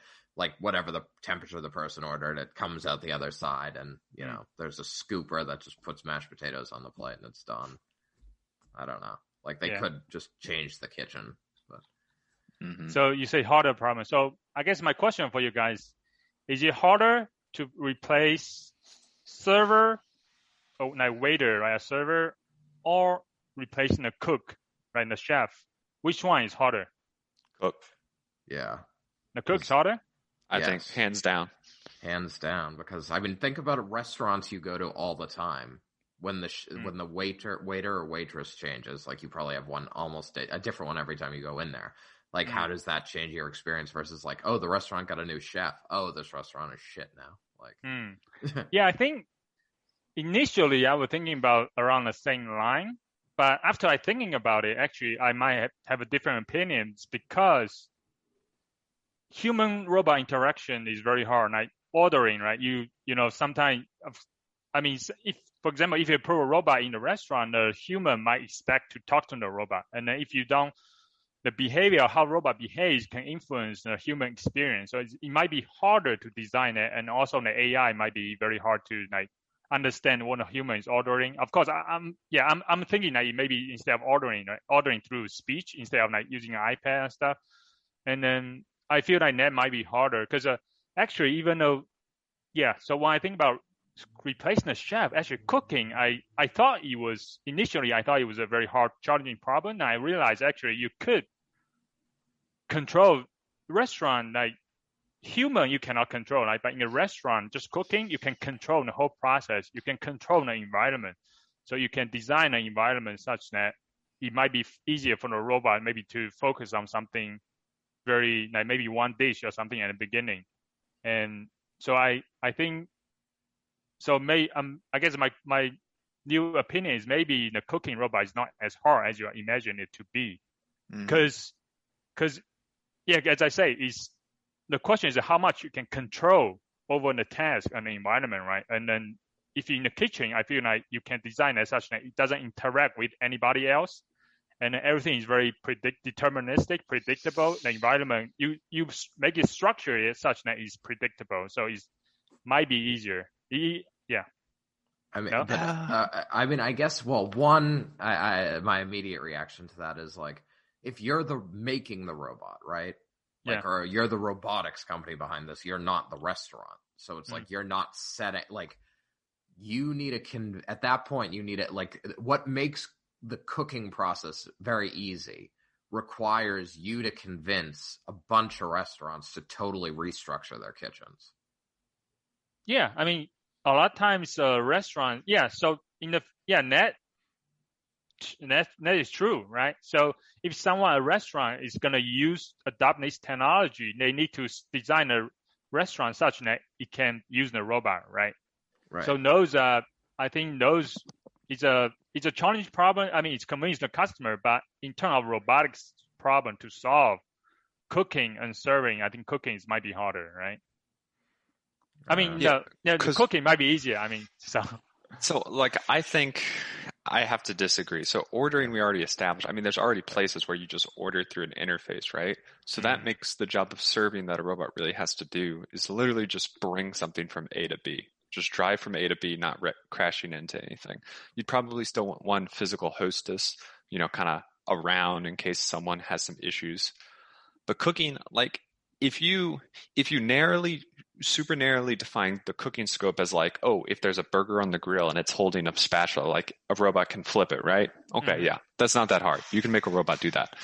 whatever the temperature the person ordered, it comes out the other side, and there's a scooper that just puts mashed potatoes on the plate and it's done. I don't know. They could just change the kitchen, but So you say harder problem. So I guess my question for you guys, is it harder to replace server or waiter, right, a server, or replacing a cook, right, the chef? Which one is harder? Cook. Yeah. The cook's harder? I think hands down. Hands down, because I mean, think about restaurants you go to all the time. When the waiter or waitress changes, you probably have one almost a different one every time you go in there. How does that change your experience versus oh, the restaurant got a new chef. Oh, this restaurant is shit now. Yeah, I think initially I was thinking about around the same line, but after I thinking about it, actually I might have a different opinions, because human robot interaction is very hard. Ordering, right? Sometimes, I mean, if, for example, if you put a robot in the restaurant, the human might expect to talk to the robot. And then if you don't, the behavior of how robot behaves can influence the human experience. So it might be harder to design it. And also the AI might be very hard to understand what a human is ordering. Of course, I'm thinking maybe instead of ordering through speech instead of using an iPad and stuff. And then I feel that might be harder, because actually, even though, so when I think about replacing the chef, actually cooking, I thought it was a very hard, challenging problem. And I realized actually you could control restaurant, human you cannot control, but in a restaurant, just cooking, you can control the whole process. You can control the environment. So you can design an environment such that it might be easier for the robot maybe to focus on something very, maybe one dish or something at the beginning. And So I think so. I guess my new opinion is maybe the cooking robot is not as hard as you imagine it to be, because yeah, as I say, is the question is how much you can control over the task and the environment, right? And then if you're in the kitchen, I feel like you can design it such that it doesn't interact with anybody else, and everything is very deterministic, predictable. The environment you make it structured such that it's predictable, so it might be easier. Yeah. I mean, No? but I guess. Well, one, my immediate reaction to that is like, if you're making the robot, right? Like, Yeah. or you're the robotics company behind this, you're not the restaurant. So it's like you're not setting, like, you need at that point, you need it, like, what makes the cooking process very easy requires you to convince a bunch of restaurants to totally restructure their kitchens. Yeah, I mean, a lot of times restaurant, yeah, so that is true, right? So if a restaurant is going to adopt this technology, they need to design a restaurant such that it can use the robot, right? Right. So I think those it's a challenge problem. I mean, it's convinced the customer, but in terms of robotics problem to solve, cooking and serving, I think cooking might be harder, right? I mean, the cooking might be easier. I mean, So, like, I think I have to disagree. So ordering, we already established. I mean, there's already places where you just order through an interface, right? So that makes the job of serving that a robot really has to do is literally just bring something from A to B. Just drive from A to B, not crashing into anything. You'd probably still want one physical hostess, kind of around in case someone has some issues. But cooking, like, if you super narrowly define the cooking scope as like, oh, if there's a burger on the grill and it's holding a spatula, like a robot can flip it, right? Okay, yeah, that's not that hard. You can make a robot do that.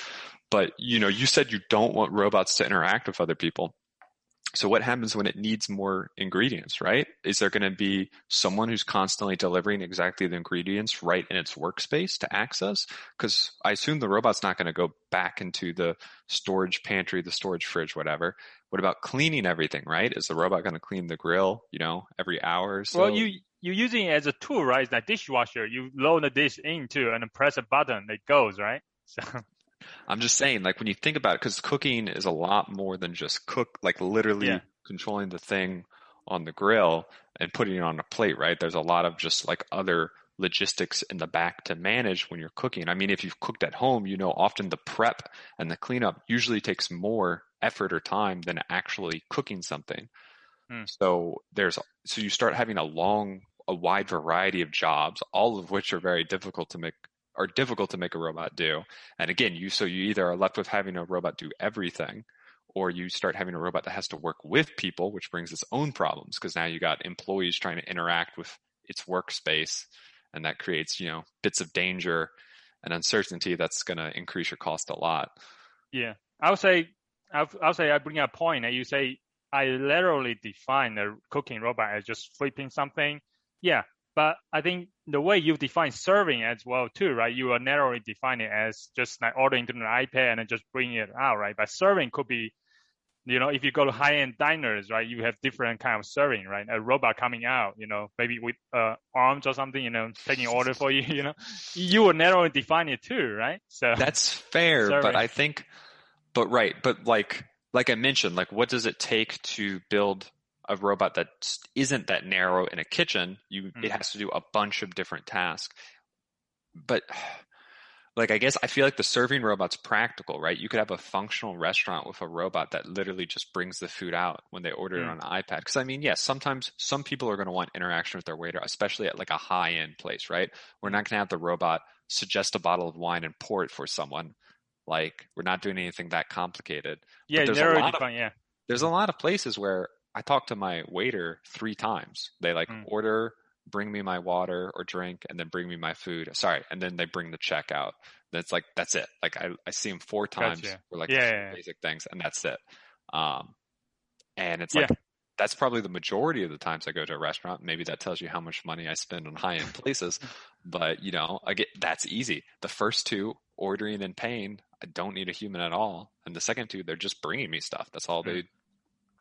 But, you said you don't want robots to interact with other people. So what happens when it needs more ingredients, right? Is there going to be someone who's constantly delivering exactly the ingredients right in its workspace to access? Because I assume the robot's not going to go back into the storage pantry, the storage fridge, whatever. What about cleaning everything, right? Is the robot going to clean the grill, every hour or so? Well, you're using it as a tool, right? It's like dishwasher. You load the dish into and press a button, it goes, right? So I'm just saying, like, when you think about it, because cooking is a lot more than just like literally controlling the thing on the grill and putting it on a plate, right? There's a lot of just like other logistics in the back to manage when you're cooking. I mean, if you've cooked at home, often the prep and the cleanup usually takes more effort or time than actually cooking something. So you start having a wide variety of jobs, all of which are very difficult to make a robot do. And again, you either are left with having a robot do everything, or you start having a robot that has to work with people, which brings its own problems because now you got employees trying to interact with its workspace, and that creates, bits of danger and uncertainty that's going to increase your cost a lot. Yeah, I'll say I bring up a point that you say I literally define a cooking robot as just flipping something. Yeah. But I think the way you define serving as well too, right? You are narrowly define it as just like ordering to an iPad and then just bringing it out, right? But serving could be, if you go to high-end diners, right, you have different kind of serving, right? A robot coming out, maybe with arms or something, taking order for you, you will narrowly define it too, right? So that's fair, serving. But I think, but like I mentioned, like what does it take to build a robot that isn't that narrow in a kitchen? It has to do a bunch of different tasks. But like, I guess I feel like the serving robot's practical, right? You could have a functional restaurant with a robot that literally just brings the food out when they order it on an iPad. Because I mean, yes, sometimes some people are going to want interaction with their waiter, especially at like a high-end place, right? We're not going to have the robot suggest a bottle of wine and pour it for someone. Like, we're not doing anything that complicated. Yeah, there's a lot of places where I talked to my waiter 3 times. They order, bring me my water or drink, and then bring me my food. Sorry. And then they bring the check out. That's like, that's it. Like I see them 4 times for like basic things, and that's it. And it's like, that's probably the majority of the times I go to a restaurant. Maybe that tells you how much money I spend on high-end places. But, that's easy. The first 2, ordering and paying, I don't need a human at all. And the second 2, they're just bringing me stuff. That's all they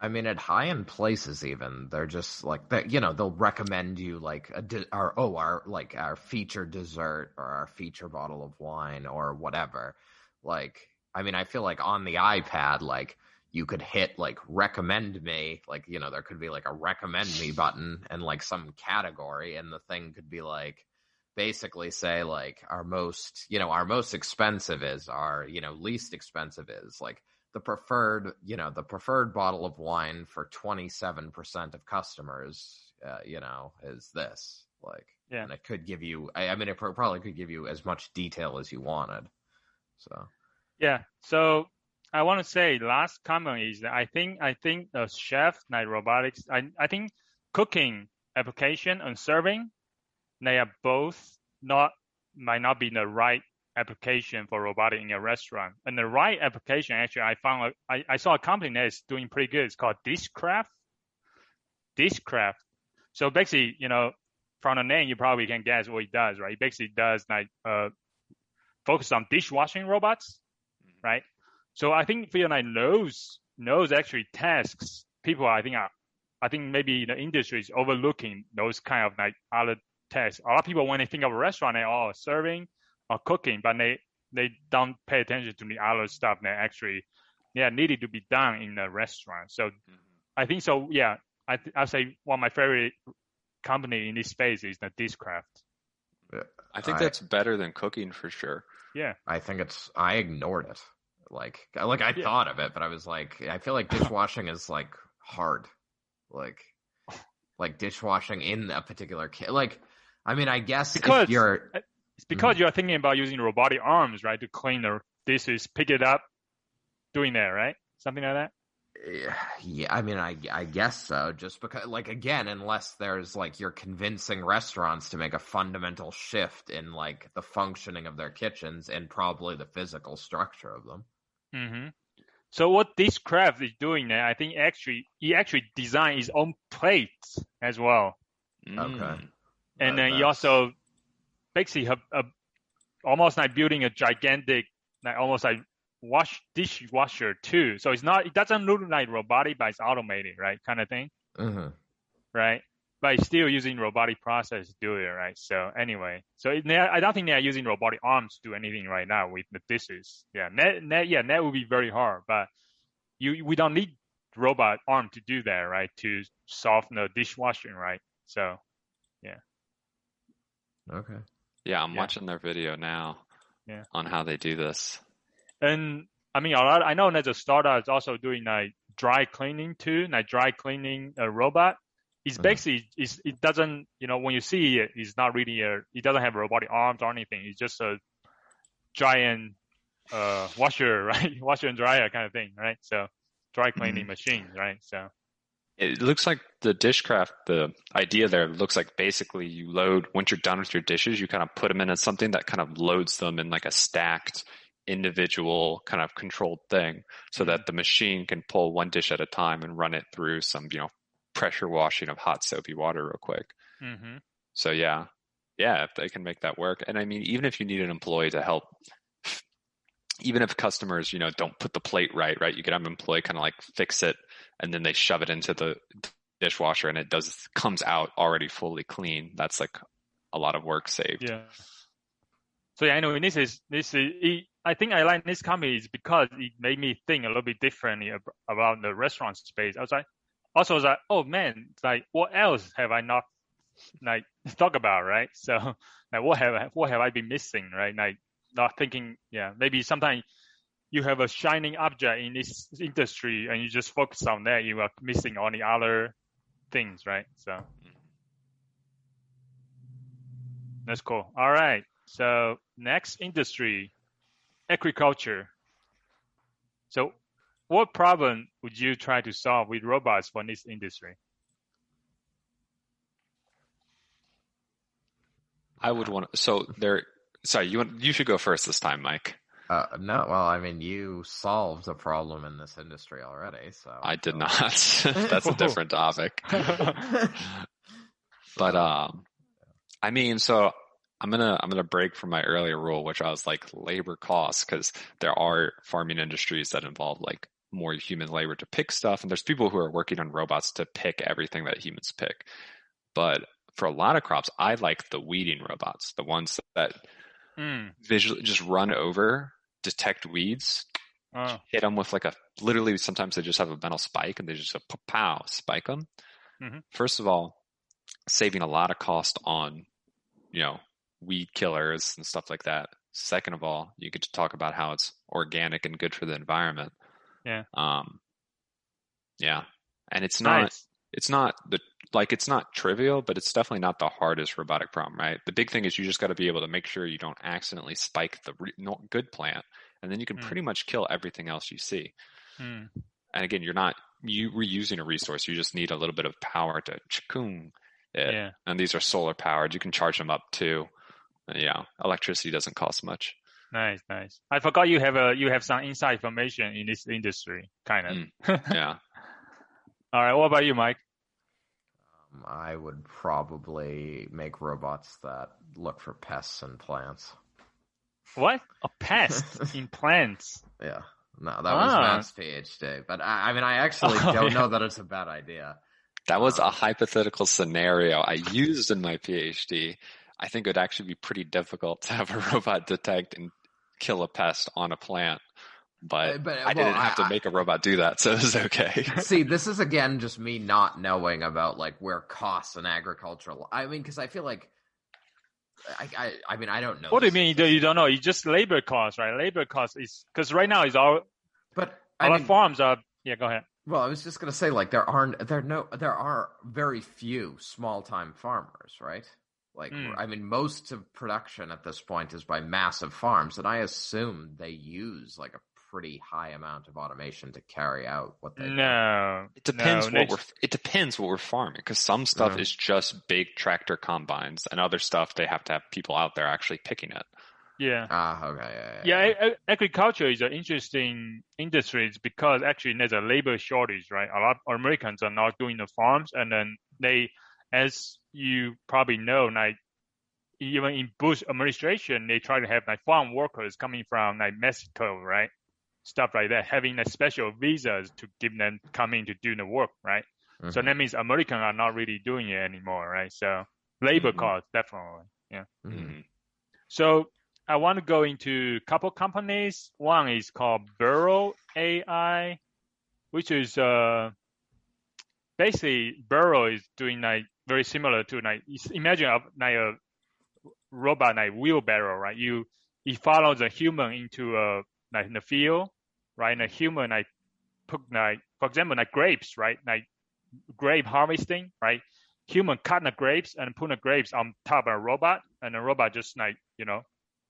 I mean, at high-end places, even they're just like that. They'll recommend you like our featured dessert or our feature bottle of wine or whatever. Like, I mean, I feel like on the iPad, like you could hit like recommend me, like there could be like a recommend me button and like some category, and the thing could be like basically say like our most expensive is our least expensive is like the preferred bottle of wine for 27% of customers, is this. Like, Yeah. and it could give you, I mean, it probably could give you as much detail as you wanted. So. Yeah. So I want to say last comment is that I think the chef, like robotics, I think cooking application and serving, they are both might not be the right application for robotic in a restaurant. And the right application, actually, I saw a company that is doing pretty good. It's called Dishcraft. So basically, from the name, you probably can guess what it does, right? It basically does like focus on dishwashing robots, right? So I think for like those actually tasks, people I think maybe the industry is overlooking those kind of like other tasks. A lot of people when they think of a restaurant, they are serving or cooking, but they don't pay attention to the other stuff that actually needed to be done in the restaurant. So I think so. Yeah, I'd say one of my favorite company in this space is the Dishcraft. Yeah, I think that's better than cooking for sure. Yeah, I ignored it. Like I thought of it, but I was like, I feel like dishwashing is like hard, like dishwashing in a particular like. I mean, I guess because if you're. It's because you're thinking about using robotic arms, right, to clean the dishes, pick it up, doing that, right? Something like that? Yeah, I mean, I guess so. Just because, like, again, unless there's, like, you're convincing restaurants to make a fundamental shift in, like, the functioning of their kitchens and probably the physical structure of them. Mm-hmm. So what this craft is doing now, I think he actually designed his own plates as well. Okay. And then he also basically almost like building a gigantic, like almost like dishwasher too. So it doesn't look like robotic, but it's automated, right? Kind of thing. Mm-hmm. Right. But it's still using robotic process to do it, right? So anyway, I don't think they are using robotic arms to do anything right now with the dishes. Yeah, that would be very hard. But we don't need robot arm to do that, right? To solve the dishwashing, right? So, yeah. Okay. Yeah, I'm watching their video now. Yeah. On how they do this. And I mean, I know that the startup is also doing like dry cleaning too, like dry cleaning a robot. It's basically, it doesn't, when you see it, it's not really it doesn't have robotic arms or anything. It's just a giant washer, right? Washer and dryer kind of thing, right? So dry cleaning machine, right? So it looks like the Dishcraft, the idea there looks like basically you load, once you're done with your dishes, you kind of put them in as something that kind of loads them in like a stacked individual kind of controlled thing so that the machine can pull one dish at a time and run it through some, pressure washing of hot soapy water real quick. Mm-hmm. So yeah, if they can make that work. And I mean, even if you need an employee to help, even if customers, don't put the plate right, you can have an employee kind of like fix it and then they shove it into the dishwasher and it comes out already fully clean. That's like a lot of work saved. Yeah. So yeah, anyway, I think I like this company is because it made me think a little bit differently about the restaurant space. I was like, oh man, like what else have I not like talk about, right? So like what have I been missing, right? Like not thinking, maybe sometimes you have a shining object in this industry and you just focus on that, you are missing all the other things, right? So that's cool. All right. So next industry, agriculture. So what problem would you try to solve with robots for this industry? I would want to, sorry, you should go first this time, Mike. No, well, I mean, you solved a problem in this industry already, so. I did not. That's a different topic. But, I mean, so I'm gonna break from my earlier rule, which I was like labor costs, because there are farming industries that involve like more human labor to pick stuff. And there's people who are working on robots to pick everything that humans pick. But for a lot of crops, I like the weeding robots, the ones that visually just run over, detect weeds, hit them with literally sometimes they just have a metal spike and they just pow, spike them. First of all, saving a lot of cost on, weed killers and stuff like that. Second of all, you get to talk about how it's organic and good for the environment. Yeah. Yeah. And it's Nice. it's not trivial, but it's definitely not the hardest robotic problem, right? The big thing is you just got to be able to make sure you don't accidentally spike the good plant, and then you can pretty much kill everything else you see. And again, you're not reusing a resource. You just need a little bit of power to chikung it. Yeah. And these are solar powered. You can charge them up too. Electricity doesn't cost much. Nice. I forgot you have some inside information in this industry, kind of. Yeah. All right. What about you, Mike? I would probably make robots that look for pests in plants. What? A pest in plants? Yeah. No, that was Matt's PhD. But I actually don't know that it's a bad idea. That was a hypothetical scenario I used in my PhD. I think it would actually be pretty difficult to have a robot detect and kill a pest on a plant. But I didn't have to make a robot do that, so it was okay. See, this is again just me not knowing about where costs in agricultural. Because I feel like I don't know. What do you mean you don't know? You just labor costs, right? Labor costs is because right now is all. But our farms are. Yeah, go ahead. Well, I was just gonna say there are very few small time farmers, right? Most of production at this point is by massive farms, and I assume they use a pretty high amount of automation to carry out what they do. It depends it depends what we're farming, because some stuff is just big tractor combines, and other stuff they have to have people out there actually picking it. Yeah. Okay. Yeah, agriculture is an interesting industry because actually there's a labor shortage, right? A lot of Americans are not doing the farms, and then they, as you probably know, even in Bush administration, they try to have farm workers coming from Mexico, right? Stuff like that, having special visas to give them come in to do the work, right? So that means Americans are not really doing it anymore, right? So labor costs, definitely, yeah. So I want to go into a couple companies. One is called Burrow AI, which is basically Burrow is doing very similar to imagine a robot wheelbarrow, right? It follows the human into in the field, right? And the human put for example grapes, right? Grape harvesting, right? Human cut the grapes and put the grapes on top of a robot, and the robot just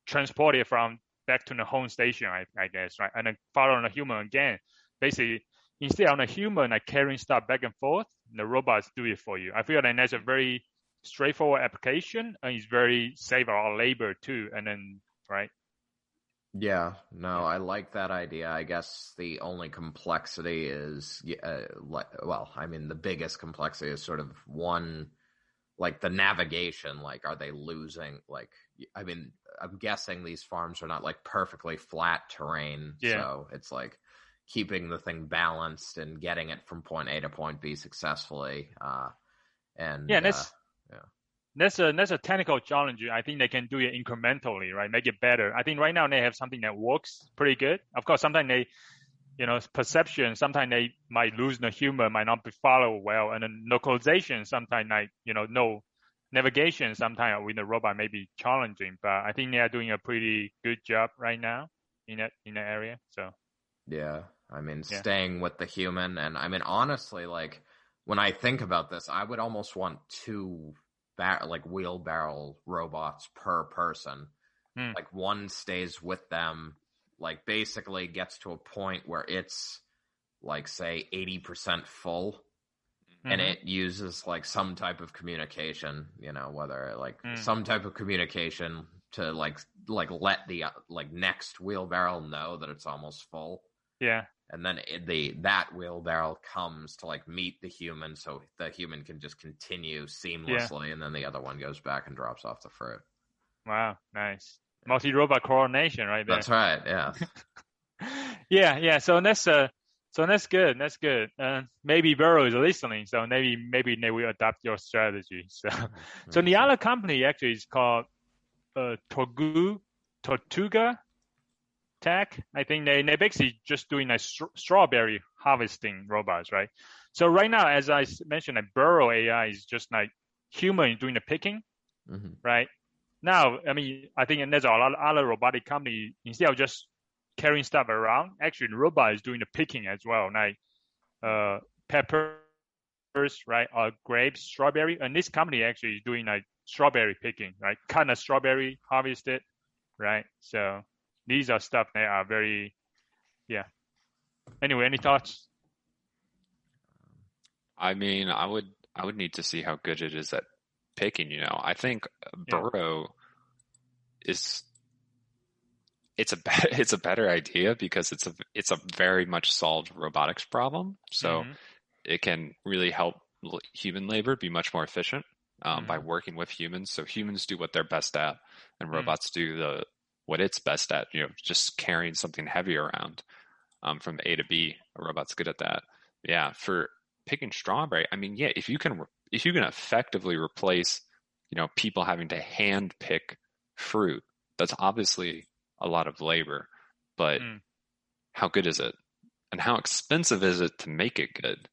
transport it from back to the home station, I guess, right? And then follow the human again. Basically, instead of the human carrying stuff back and forth, the robots do it for you. I feel that's a very straightforward application, and it's very save a lot of labor too. And then, right? Yeah, no, I like that idea. I guess the only complexity is, the biggest complexity is sort of one, the navigation. Are they losing? I'm guessing these farms are not perfectly flat terrain, so it's keeping the thing balanced and getting it from point A to point B successfully. That's a technical challenge. I think they can do it incrementally, right? Make it better. I think right now they have something that works pretty good. Of course, sometimes they, perception, sometimes they might lose the human, might not be followed well. And then localization, sometimes no navigation, sometimes with the robot may be challenging. But I think they are doing a pretty good job right now in that area. So. Yeah. Staying with the human. And honestly, when I think about this, I would almost want two wheelbarrow robots per person. One stays with them, basically gets to a point where it's say 80% full, and it uses some type of communication, whether some type of communication to let the next wheelbarrow know that it's almost full. Yeah. And then that wheelbarrow comes to meet the human, so the human can just continue seamlessly, and then the other one goes back and drops off the fruit. Wow, nice. Multi-robot coordination right there. That's right, yeah. Yeah. So that's So that's good. That's good. Maybe Burrow is listening, so maybe they will adopt your strategy. So the other company actually is called Tortuga Tech. I think they basically just doing like strawberry harvesting robots, right? So right now, as I mentioned, like Burrow AI is just like human doing the picking, right? Now, I mean, I think there's a lot of other robotic company, instead of just carrying stuff around, actually the robot is doing the picking as well, like peppers, right, or grapes, strawberry, and this company actually is doing like strawberry picking, right? Kind of strawberry harvested, right? So these are stuff that are very, yeah. Anyway, any thoughts? I mean, I would need to see how good it is at picking. I think Burrow it's a better idea because it's a very much solved robotics problem. So it can really help human labor be much more efficient by working with humans. So humans do what they're best at, and robots do what it's best at. Just carrying something heavy around from A to B. A robot's good at that. Yeah, for picking strawberry, I mean, yeah, if you can effectively replace, people having to hand pick fruit, that's obviously a lot of labor, but how good is it? And how expensive is it to make it good?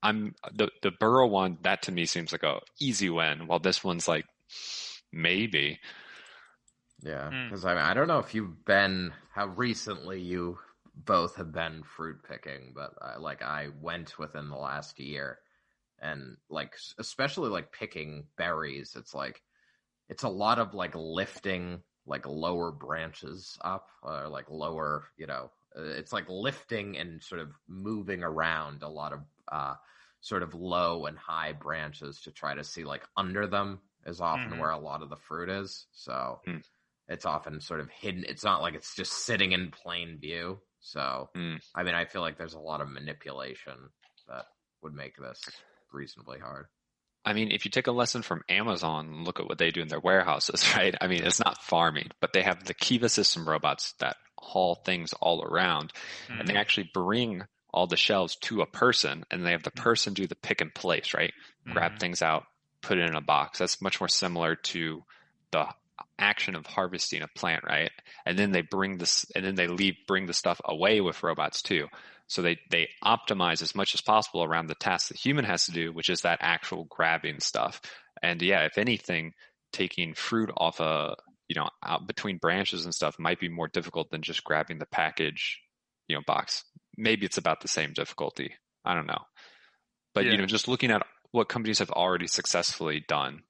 I'm the Burrow one, that to me seems like a easy win, while this one's like, maybe. Yeah, because I don't know if how recently you both have been fruit picking, but I went within the last year, and especially picking berries, it's a lot of lifting lower branches up, or lower, it's lifting and sort of moving around a lot of sort of low and high branches to try to see under them is often where a lot of the fruit is. So it's often sort of hidden. It's not like it's just sitting in plain view. So, I mean, I feel like there's a lot of manipulation that would make this reasonably hard. I mean, if you take a lesson from Amazon and look at what they do in their warehouses, right? I mean, it's not farming, but they have the Kiva system robots that haul things all around, and they actually bring all the shelves to a person, and they have the person do the pick and place, right? Grab things out, put it in a box. That's much more similar to the action of harvesting a plant, right? And then they bring the stuff away with robots too. So they optimize as much as possible around the task the human has to do, which is that actual grabbing stuff. And yeah, if anything, taking fruit off out between branches and stuff might be more difficult than just grabbing the package, box. Maybe it's about the same difficulty. I don't know. But, just looking at what companies have already successfully done,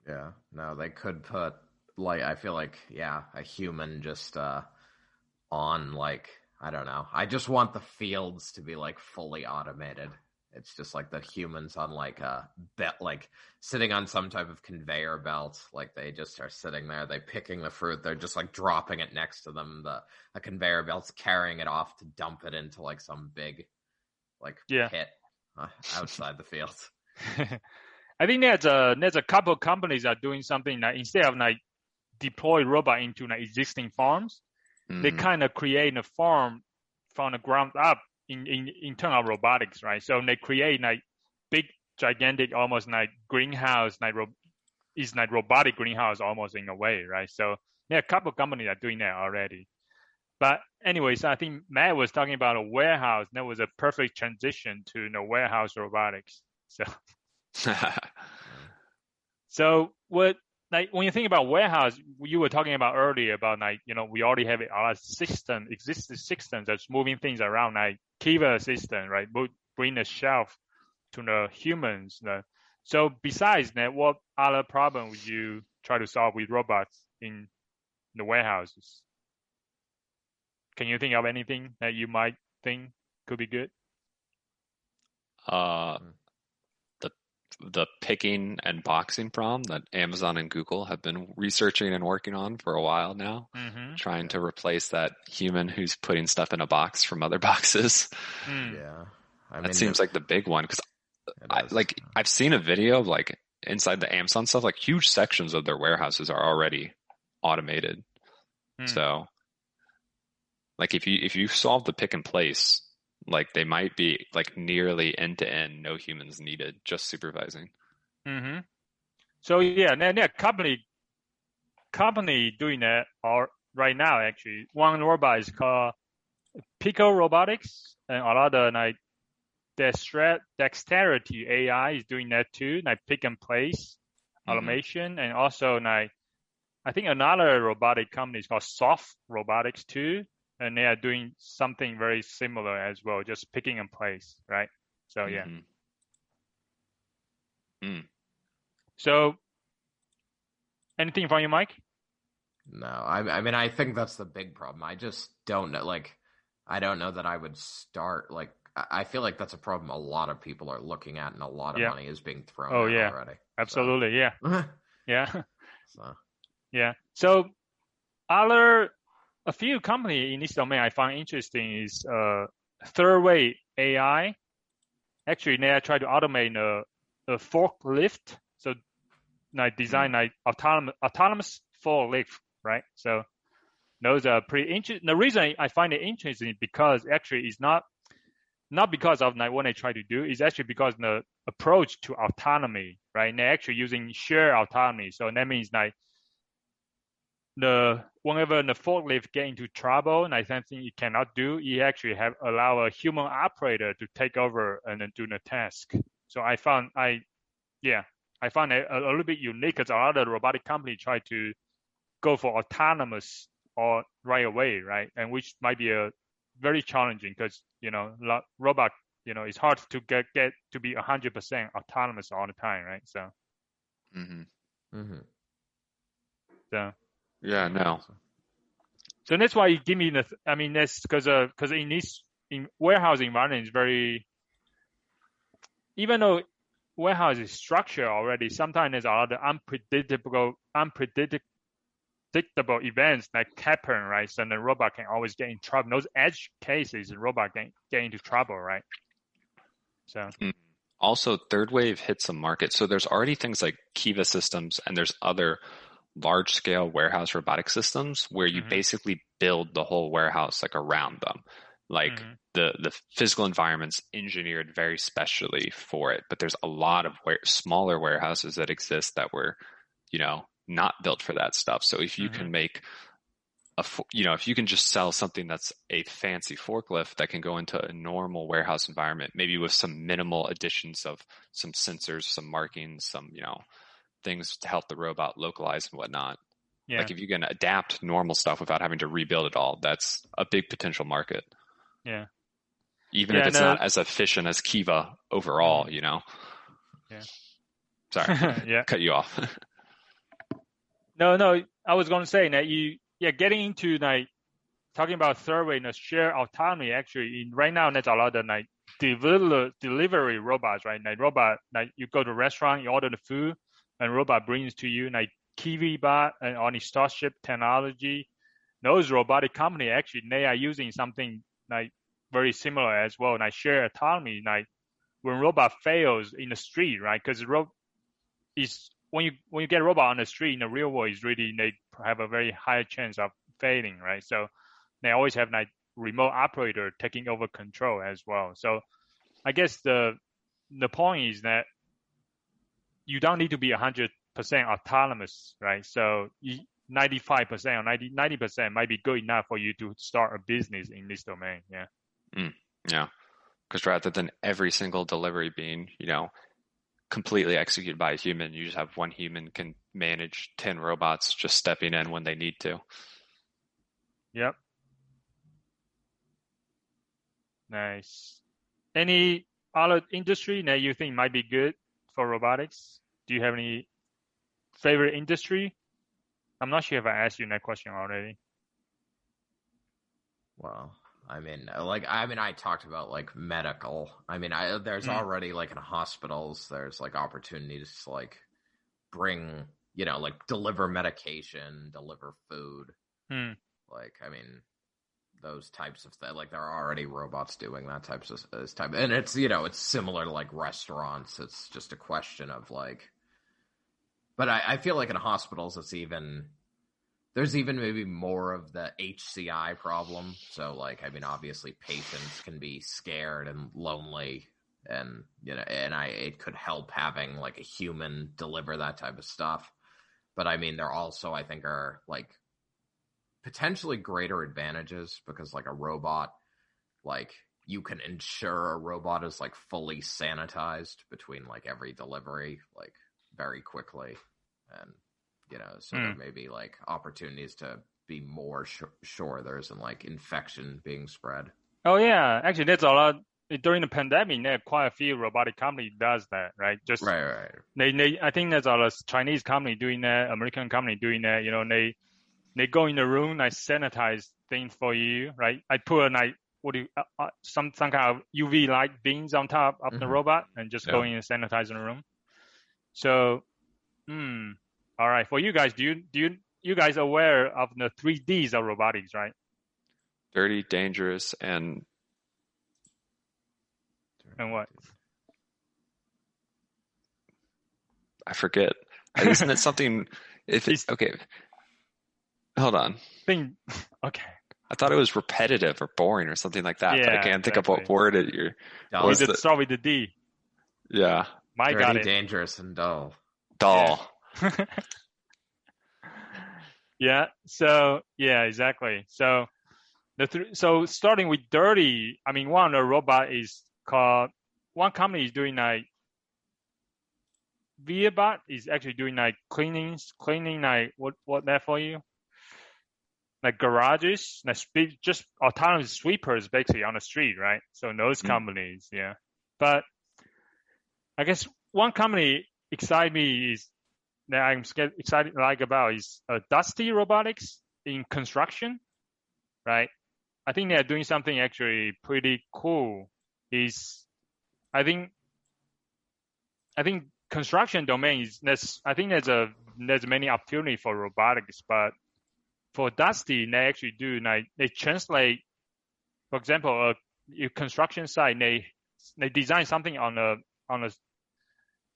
Yeah, no, they could put, I feel like, a human just on, I don't know. I just want the fields to be, fully automated. It's just the humans on, a sitting on some type of conveyor belt. They just are sitting there. They're picking the fruit. They're just, dropping it next to them. A conveyor belt's carrying it off to dump it into, some big, pit outside the field. I think there's a couple of companies that are doing something that instead of deploy robot into existing farms, they kind of create a farm from the ground up in terms of robotics, right? So they create big, gigantic, almost greenhouse, is robotic greenhouse almost in a way, right? So there are a couple of companies that are doing that already. But anyways, I think Matt was talking about a warehouse. That was a perfect transition to warehouse robotics. So what, when you think about warehouse, you were talking about earlier about we already have our existing systems that's moving things around, Kiva system, right? Bring the shelf to the humans. So besides that, what other problem would you try to solve with robots in the warehouses? Can you think of anything that you might think could be good? The picking and boxing problem that Amazon and Google have been researching and working on for a while now, trying to replace that human who's putting stuff in a box from other boxes. Yeah, that seems like the big one, because I've seen a video of inside the Amazon stuff, huge sections of their warehouses are already automated. So Like if you solve the pick and place, like they might be like nearly end to end, no humans needed, just supervising. Mm-hmm. So yeah, there company doing that right now actually. One robot is called Pico Robotics, and a lot of like dexterity AI is doing that too, like pick and place automation, and also like I think another robotic company is called Soft Robotics too, and they are doing something very similar as well, just picking and place, right? So yeah. So anything from you, Mike? No, I mean, I think that's the big problem. I just don't know. Like, I don't know that I would start. Like, I feel like that's a problem a lot of people are looking at, and a lot of money is being thrown at already. Absolutely, so. Yeah. Yeah. So. Yeah. So a few companies in this domain I find interesting is third wave AI. Actually, they try to automate a forklift. So like design like autonomous forklift, right? So those are pretty interesting. The reason I find it interesting is because actually it's not because of like what they try to do. It's actually because the approach to autonomy, right? And they're actually using shared autonomy. So that means like whenever the forklift get into trouble, and I think it cannot do, you actually allow a human operator to take over and then do the task. So I found it a little bit unique because a lot of robotic companies try to go for autonomous or right away, right? And which might be a very challenging because robot it's hard to get to be 100% autonomous all the time, right? So. So. Yeah, no. So that's why you give me that's because in this warehouse environment is very, even though warehouse is structured already, sometimes there's a lot of unpredictable events that happen, right? So the robot can always get in trouble. Those edge cases, the robot can get into trouble, right? So. Also, third wave hits a market. So there's already things like Kiva systems, and there's other large-scale warehouse robotic systems where you basically build the whole warehouse like around them. Like the physical environment's engineered very specially for it, but there's a lot of smaller warehouses that exist that were, not built for that stuff. So if you can make if you can just sell something that's a fancy forklift that can go into a normal warehouse environment, maybe with some minimal additions of some sensors, some markings, some, things to help the robot localize and whatnot. Yeah. Like if you can adapt normal stuff without having to rebuild it all, that's a big potential market. Yeah. Even if it's not as efficient as Kiva overall, Yeah. Sorry. Cut you off. No. I was going to say that getting into like talking about third wave and shared autonomy, actually right now there's a lot of like delivery robots, right? Like you go to a restaurant, you order the food, and robot brings to you like KiwiBot and on the Starship technology. Those robotic companies actually they are using something like very similar as well, like share autonomy. Like when robot fails in the street, right? Because when you get a robot on the street in the real world, is really they have a very high chance of failing, right? So they always have like remote operator taking over control as well. So I guess the point is that you don't need to be 100% autonomous, right? So 95% or 90% might be good enough for you to start a business in this domain. Yeah. Yeah. Because rather than every single delivery being, completely executed by a human, you just have one human can manage 10 robots just stepping in when they need to. Yep. Nice. Any other industry that you think might be good for robotics? Do you have any favorite industry? I'm not sure if I asked you that question already. Well, I talked about like medical. There's already like in hospitals, there's like opportunities to like bring, like deliver medication, deliver food. Those types of things. Like there are already robots doing that type, and it's it's similar to like restaurants. It's just a question of like, but I feel like in hospitals it's even there's even maybe more of the HCI problem. So, like, I mean, obviously patients can be scared and lonely, and, you know, and it could help having, like, a human deliver that type of stuff. But, I mean, there also, I think, are, like, potentially greater advantages because, like, a robot, like, you can ensure a robot is, like, fully sanitized between, like, every delivery, like, very quickly. And, you know, so there may be, like, opportunities to be more sure there isn't, like, infection being spread. Oh, yeah. Actually, there's a lot. During the pandemic, there are quite a few robotic company does that, right? Just Right. I think there's a lot of Chinese company doing that, American company doing that. You know, they go in the room, like sanitize things for you, right? I put like some kind of UV light beams on top of the robot and just go in and sanitize the room. So, all right. For you guys, do you guys aware of the 3Ds of robotics, right? Dirty, dangerous, and what? I forget. Isn't it something? Okay, hold on. Okay. I thought it was repetitive or boring or something like that, but I can't think of what word you're. Start with the D. Yeah. Mike got it. Dangerous, and dull. Dull. Yeah. Yeah. So yeah, exactly. So so starting with dirty, I mean, one robot is called. One company is doing like ViaBot is actually doing like cleaning like what that for you? Like garages, like just autonomous sweepers basically on the street, right? So those companies, yeah. But I guess one company excite me is that I'm excited about is Dusty Robotics in construction, right? I think they're doing something actually pretty cool. I think construction domain I think there's many opportunity for robotics, but for Dusty, they actually do like they translate, for example, your construction site, they design something on a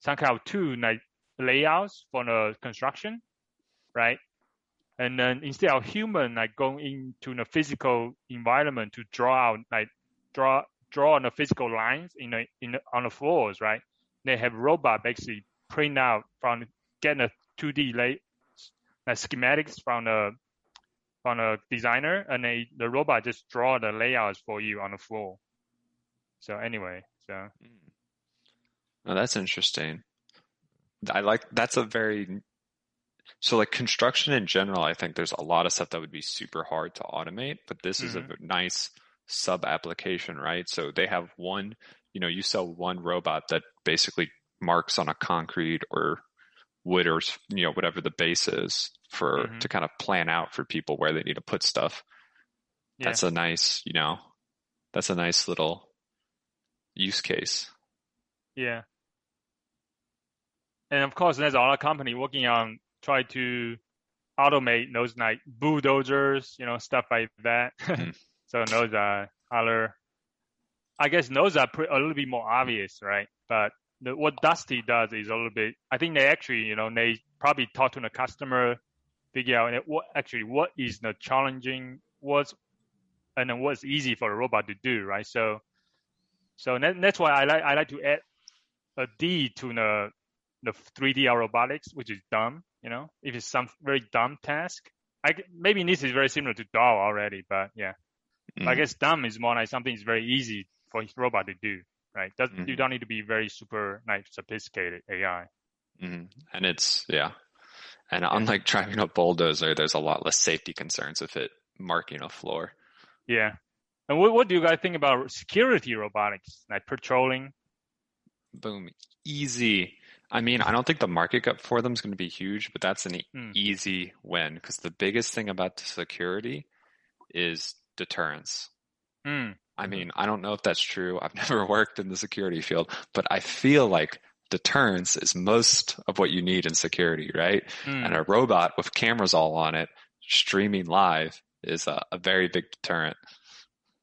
some kind of tool like layouts for the construction, right? And then instead of human like going into the physical environment to draw on the physical lines on the floors, right? They have robot basically print out getting a 2D schematics from a designer, and the robot just draw the layouts for you on the floor. So anyway, Oh, that's interesting. So like construction in general, I think there's a lot of stuff that would be super hard to automate, but this is a nice sub application, right? So they have you sell one robot that basically marks on a concrete or wood or, whatever the base is to kind of plan out for people where they need to put stuff. Yeah. That's a nice little use case. Yeah. And of course, there's a lot of company working on try to automate those like bulldozers, stuff like that. So those are I guess those are a little bit more obvious, right? But what Dusty does is a little bit, I think they actually, they probably talk to the customer, figure out what is the challenging, and then what's easy for a robot to do, right? So that's why I like to add a D to the 3D robotics, which is dumb, if it's some very dumb task. Maybe this is very similar to DAO already, but yeah. I guess dumb is more like something is very easy for a robot to do, right? You don't need to be very super sophisticated AI. And unlike driving a bulldozer, there's a lot less safety concerns with it marking a floor. Yeah. And what do you guys think about security robotics, like patrolling? Boom. Easy. I mean, I don't think the market cap for them is going to be huge, but that's an easy win because the biggest thing about the security is deterrence. I mean, I don't know if that's true. I've never worked in the security field, but I feel like deterrence is most of what you need in security, right? And a robot with cameras all on it streaming live is a very big deterrent.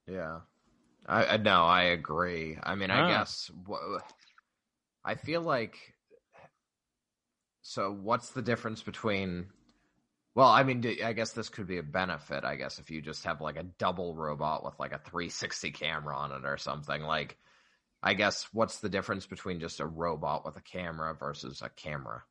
Yeah. I agree. I mean, I guess I feel like, so what's the difference between Well, I mean, I guess this could be a benefit, I guess, if you just have like a double robot with like a 360 camera on it or something. Like, I guess what's the difference between just a robot with a camera versus a camera?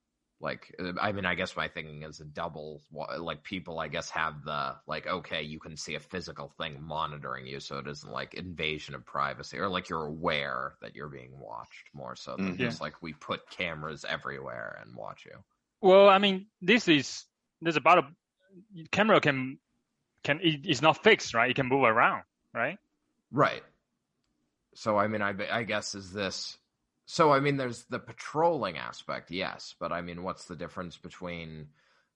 Like, I mean, I guess my thinking is a double, like people, I guess, have the, like, okay, you can see a physical thing monitoring you, so it isn't like invasion of privacy, or like you're aware that you're being watched more so than just like we put cameras everywhere and watch you. Well, I mean, there's about a camera it's not fixed, right? It can move around, right? Right. So, I mean, I guess is this... So, I mean, there's the patrolling aspect, yes. But, I mean, what's the difference between...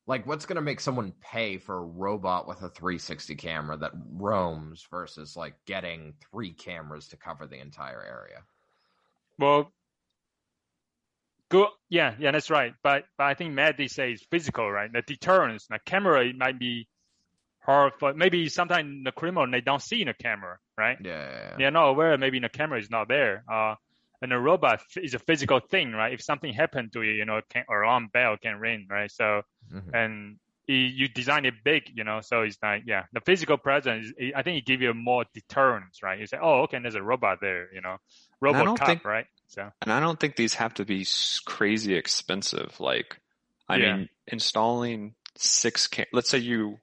Like, what's going to make someone pay for a robot with a 360 camera that roams versus, like, getting 3 cameras to cover the entire area? Well, good. Yeah, that's right. But I think Matt did say it's physical, right? The deterrence, the camera, it might be hard for... Maybe sometimes the criminal, they don't see in the camera, right? Yeah. They're not aware maybe the camera is not there. And a robot is a physical thing, right? If something happened to you, alarm bell can ring, right? So, and you design it big, so it's like, the physical presence, I think it gives you more deterrence, right? You say, oh, okay, there's a robot there, robot cop, right? So, and I don't think these have to be crazy expensive. Like, I mean, installing 6 let's say you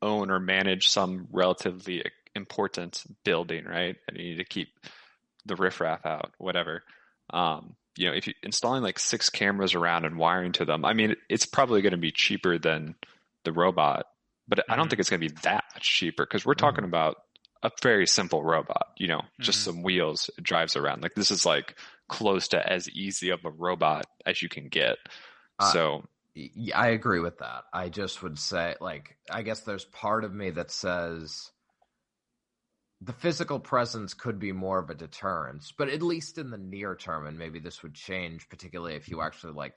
own or manage some relatively important building, right? And you need to keep the riffraff out, whatever. If you're installing like 6 cameras around and wiring to them, I mean, it's probably going to be cheaper than the robot, but I don't think it's going to be that much cheaper because we're talking about a very simple robot, just some wheels, it drives around. Like this is like close to as easy of a robot as you can get. So yeah, I agree with that. I just would say, like, I guess there's part of me that says the physical presence could be more of a deterrence, but at least in the near term, and maybe this would change, particularly if you actually like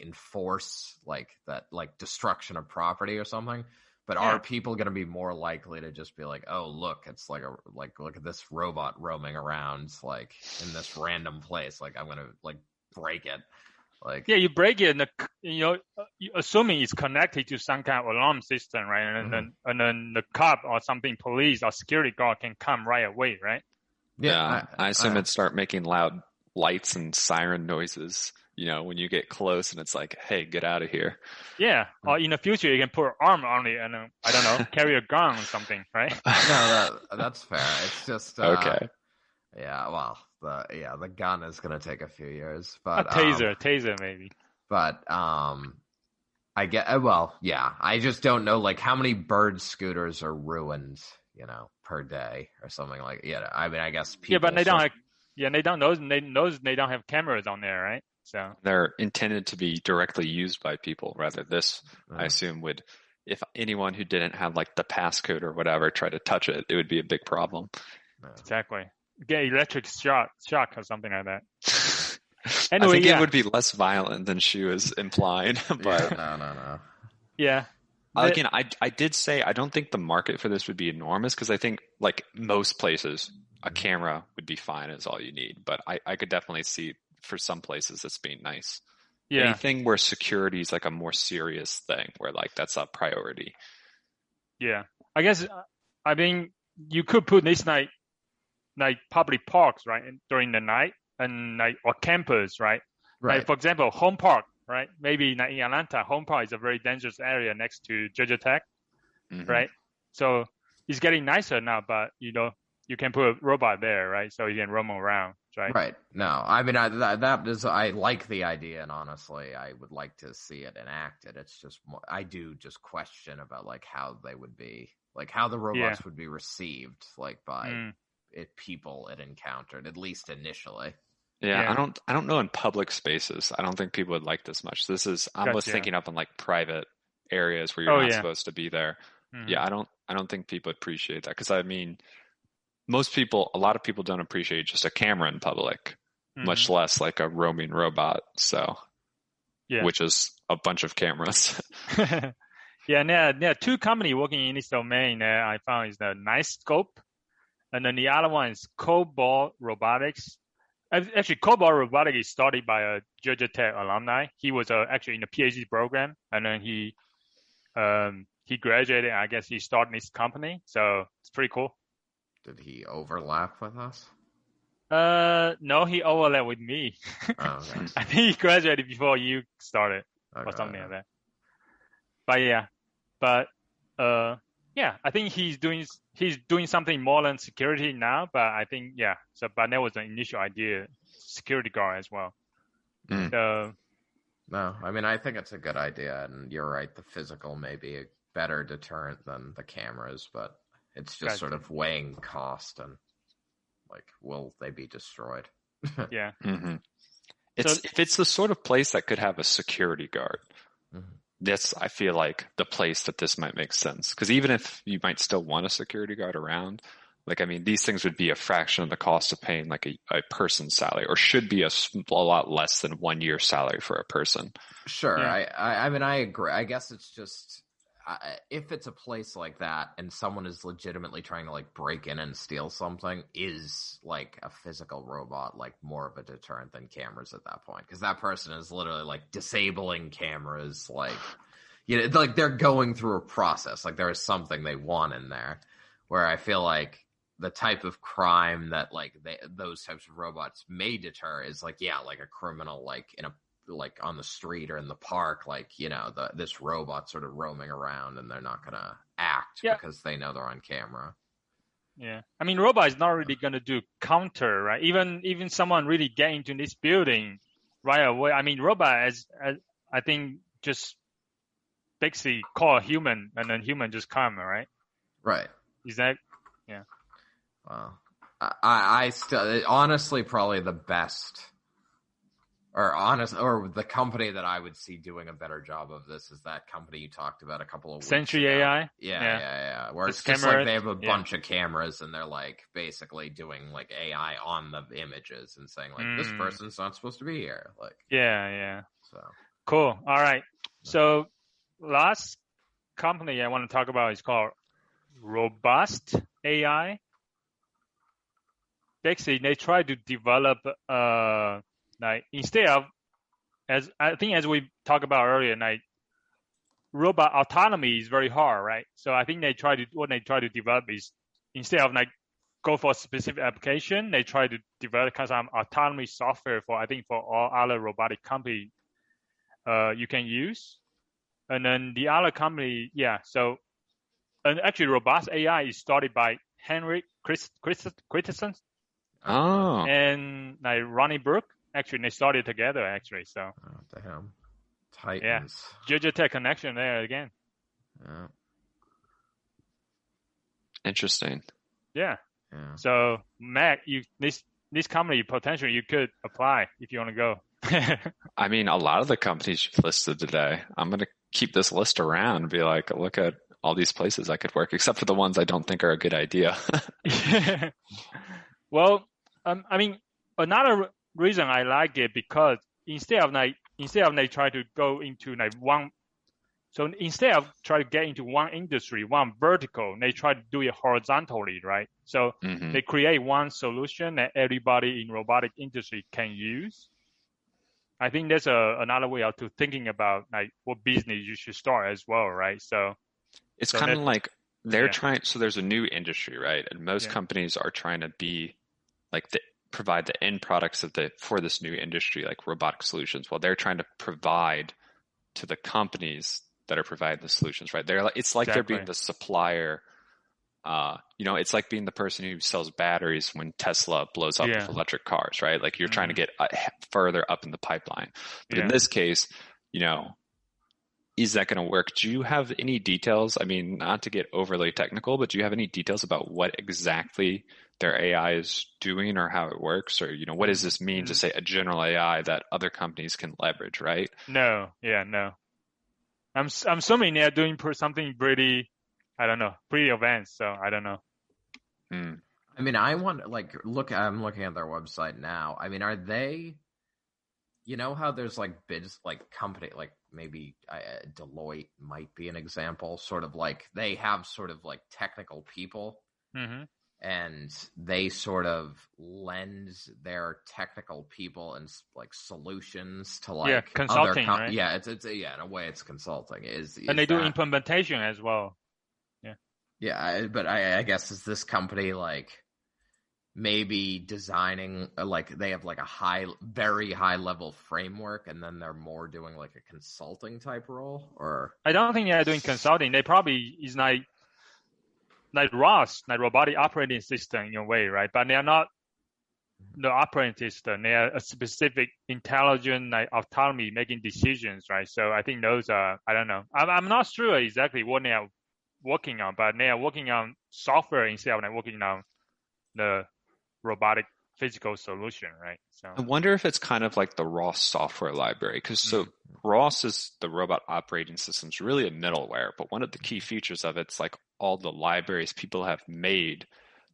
enforce like that, like destruction of property or something. But are people going to be more likely to just be like, oh, look, it's like look at this robot roaming around like in this random place. Like I'm going to like break it. Like, you break it, and assuming it's connected to some kind of alarm system, right? And then the cop or something, police or security guard can come right away, right? Yeah, I assume it'd start making loud lights and siren noises. When you get close, and it's like, hey, get out of here. Yeah, or in the future, you can put an arm on it and I don't know, carry a gun or something, right? No, that's fair. It's just okay. Yeah, well, the gun is going to take a few years, but a taser maybe. But I get I just don't know like how many bird scooters are ruined, per day or something like. Yeah, I mean, I guess people. Yeah, but they don't. They don't. They don't have cameras on there, right? So they're intended to be directly used by people. Rather, this I assume would, if anyone who didn't have like the passcode or whatever try to touch it, it would be a big problem. Exactly. Get electric shock or something like that. Anyway, I think it would be less violent than she was implying. But no. Yeah. Again, I did say I don't think the market for this would be enormous because I think like most places, a camera would be fine as all you need. But I could definitely see for some places this being nice. Yeah. Anything where security is like a more serious thing, where like that's a priority. Yeah. I guess, I mean, you could put this like public parks, right, during the night, and like or campus, right? Right. Like, for example, Home Park, right? Maybe in Atlanta, Home Park is a very dangerous area next to Georgia Tech, right? So it's getting nicer now, but you can put a robot there, right? So you can roam around, right? Right. No, I mean, I like the idea, and honestly, I would like to see it enacted. It's just I do just question about like how they would be, like how the robots would be received, like by. People it encountered, at least initially. Yeah, I don't know in public spaces. I don't think people would like this much. I'm almost thinking up in like private areas where you're not supposed to be there. Yeah, I don't think people appreciate that because I mean, a lot of people don't appreciate just a camera in public, much less like a roaming robot. So, which is a bunch of cameras. There are 2 companies working in this domain. I found is the Nice Scope. And then the other one is Cobalt Robotics. Actually, Cobalt Robotics is started by a Georgia Tech alumni. He was actually in a PhD program, and then he graduated. I guess he started his company, so it's pretty cool. Did he overlap with us? No, he overlapped with me. Oh, okay. I think he graduated before you started or something like that. But yeah, I think he's doing something more than security now. But I think but that was the initial idea, security guard as well. So, no, I mean I think it's a good idea, and you're right. The physical may be a better deterrent than the cameras, but it's just sort of weighing cost and like, will they be destroyed? Yeah. Mm-hmm. If it's the sort of place that could have a security guard, that's, I feel like, the place that this might make sense. Because even if you might still want a security guard around, like, I mean, these things would be a fraction of the cost of paying like a person's salary, or should be a lot less than 1 year's salary for a person. Sure. Yeah. I mean, I agree. I guess it's just, if it's a place like that and someone is legitimately trying to like break in and steal something, is like a physical robot like more of a deterrent than cameras at that point? Because that person is literally like disabling cameras, like, you know, like they're going through a process, like there is something they want in there. Where I feel like the type of crime that like those types of robots may deter is like, yeah, like a criminal like in a like on the street or in the park, like, you know, this robot sort of roaming around, and they're not gonna act because they know they're on camera. Yeah, I mean, robot is not really gonna do counter, right? Even someone really get into this building right away. I mean, robot as I think just basically call a human, and then human just come, right? Right. Is that? Yeah. Well, I still honestly probably the best. Or the company that I would see doing a better job of this is that company you talked about a couple of weeks Sentry ago. AI? Yeah. Where it's just like they have a bunch of cameras and they're like basically doing like AI on the images and saying like this person's not supposed to be here. Like yeah. So cool. All right. So last company I want to talk about is called Robust AI. Basically, they try to develop like instead of as we talked about earlier, like robot autonomy is very hard, right? So I think what they try to develop is instead of like go for a specific application, they try to develop kind of autonomy software for all other robotic company you can use. And then the other company, and actually Robust AI is started by Henrik Christensen and like Ronnie Brook. Actually, they started together, actually. So. Damn. Titans. Yeah. Georgia Tech connection there again. Yeah. Interesting. Yeah. So, Mac, this company potentially you could apply if you want to go. I mean, a lot of the companies you've listed today, I'm going to keep this list around and be like, look at all these places I could work, except for the ones I don't think are a good idea. Well, I mean, another reason I like it because instead of they try to go into like one, so instead of try to get into one industry, one vertical, they try to do it horizontally, right? So they create one solution that everybody in robotic industry can use. I think that's another way of thinking about like what business you should start as well, right? So it's kind of like they're trying. So there's a new industry, right? And most companies are trying to be like provide the end products for this new industry, like robotic solutions, while they're trying to provide to the companies that are providing the solutions, right? It's like they're being the supplier. It's like being the person who sells batteries when Tesla blows up with electric cars, right? Like you're trying to get further up in the pipeline. But in this case, is that going to work? Do you have any details? I mean, not to get overly technical, but do you have any details about what exactly their AI is doing or how it works? Or, what does this mean to say a general AI that other companies can leverage, right? No. I'm assuming they're doing something pretty, I don't know, pretty advanced. So I don't know. I mean, I want I'm looking at their website now. I mean, are they, how there's like bids, like company, like maybe Deloitte might be an example, sort of like they have sort of like technical people. and they sort of lend their technical people and like solutions to like consulting, right? Yeah, it's in a way it's consulting. And they do implementation as well. Yeah, but I guess is this company like maybe designing like they have like a very high level framework, and then they're more doing like a consulting type role? Or I don't think they're doing consulting. They probably is like ROS, like robotic operating system in a way, right? But they are not the operating system. They are a specific intelligent like autonomy making decisions, right? So I think those are, I don't know. I'm not sure exactly what they are working on, but they are working on software instead of like working on the robotic physical solution, right? So I wonder if it's kind of like the ROS software library, because ROS is the robot operating system's really a middleware, but one of the key features of it's like all the libraries people have made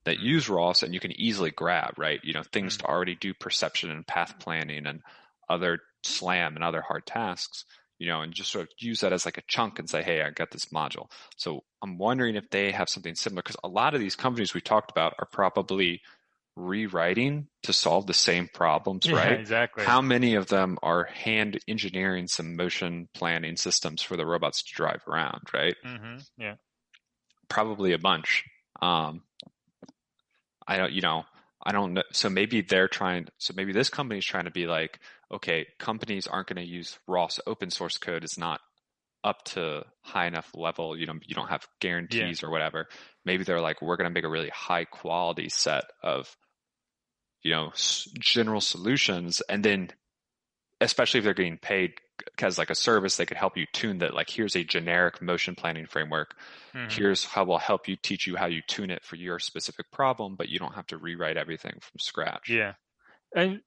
that use ROS and you can easily grab, right? Things to already do perception and path planning and other SLAM and other hard tasks, and just sort of use that as like a chunk and say, hey, I got this module. So I'm wondering if they have something similar, because a lot of these companies we talked about are probably rewriting to solve the same problems, right? Yeah, exactly. How many of them are hand engineering some motion planning systems for the robots to drive around, right? Yeah. Probably a bunch. I don't know. So maybe this company is trying to be like, okay, companies aren't going to use ROS open source code. It's not up to high enough level. You don't have guarantees or whatever. Maybe they're like, we're going to make a really high quality set of, general solutions. And then, especially if they're getting paid as like a service, they could help you tune that. Like, here's a generic motion planning framework. Here's how we'll help you teach you how you tune it for your specific problem, but you don't have to rewrite everything from scratch. Yeah. And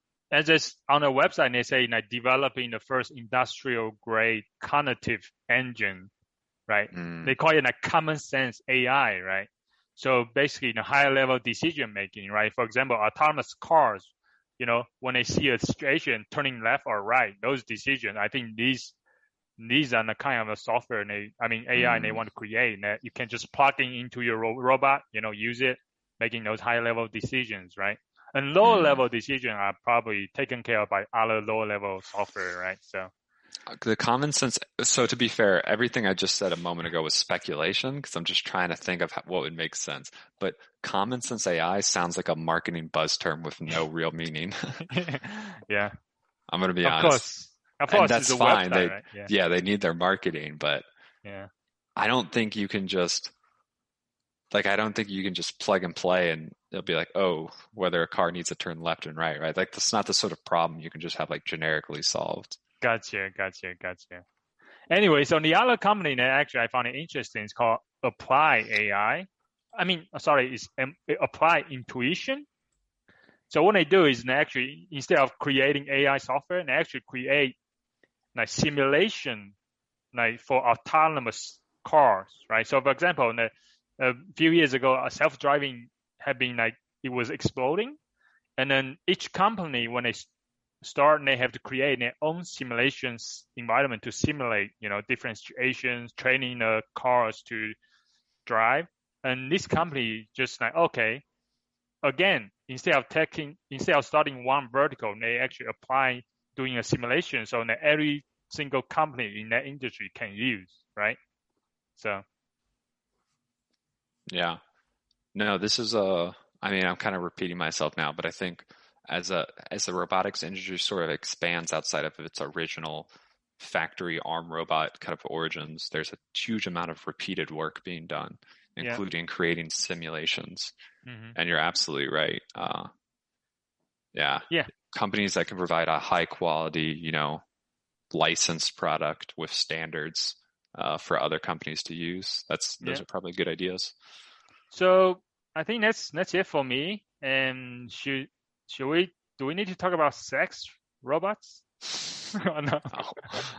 just on the website, they say like developing the first industrial grade cognitive engine, right? They call it like common sense AI, right? So basically, higher level decision making, right? For example, autonomous cars, when they see a situation turning left or right, those decisions, I think these are the kind of a software AI and they want to create that you can just plug into your robot, use it, making those high level decisions, right? And lower level decisions are probably taken care of by other lower level software, right? So the common sense. So to be fair, everything I just said a moment ago was speculation, because I'm just trying to think of what would make sense. But common sense AI sounds like a marketing buzz term with no real meaning. Yeah. I'm going to be honest. Of course, that's it's a fine. website, right? They need their marketing, but I don't think you can just plug and play and they'll be like, oh, whether a car needs to turn left and right? Like, that's not the sort of problem you can just have like generically solved. Gotcha. Anyway, so the other company that actually I found it interesting is called Apply AI. It's Apply Intuition. So what they do is they actually, instead of creating AI software, they actually create like simulation like for autonomous cars, right? So for example, a few years ago, self-driving had been like, it was exploding. And then each company, when they start, they have to create their own simulations environment to simulate, different situations, training the cars to drive. And this company just like, okay, again, instead of starting one vertical, they actually apply doing a simulation so that every single company in that industry can use, right? So. Yeah. No, this is I'm kind of repeating myself now, but I think as the robotics industry sort of expands outside of its original factory arm robot kind of origins, there's a huge amount of repeated work being done, including creating simulations. And you're absolutely right. Companies that can provide a high quality, licensed product with standards for other companies to use. Those are probably good ideas. So I think that's it for me. And do we need to talk about sex robots? No. Oh,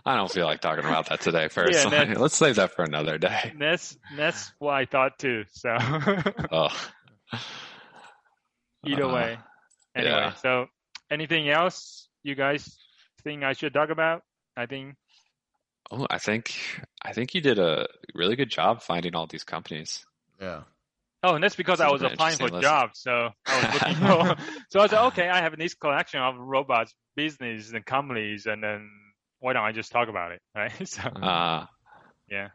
I don't feel like talking about that today, personally. Let's save that for another day. That's what I thought too. So either way. Anyway, so anything else you guys think I should talk about? I think you did a really good job finding all these companies. Yeah. Oh, and that's because It's I was an applying for interesting list. jobs, so I was looking for. So I was like, okay, I have this collection of robots, business and companies, and then why don't I just talk about it, right? So yeah.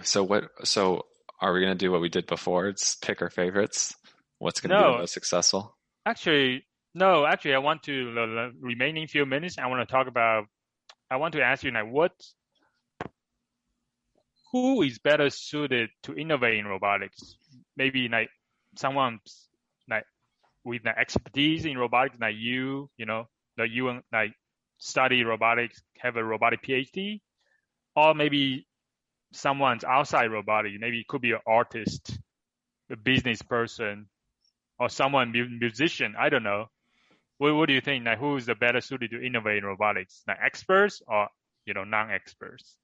So are we gonna do what we did before? It's pick our favorites. What's gonna be the No, most successful? actually, no. Actually, I want to the remaining few minutes. I want to talk about. I want to ask you now, who is better suited to innovate in robotics? Maybe like someone like with the expertise in robotics, like that you like study robotics, have a robotic PhD, or maybe someone's outside robotics. Maybe it could be an artist, a business person, or someone musician. I don't know. What do you think? Like, who is the better suited to innovate in robotics? Like experts or non-experts?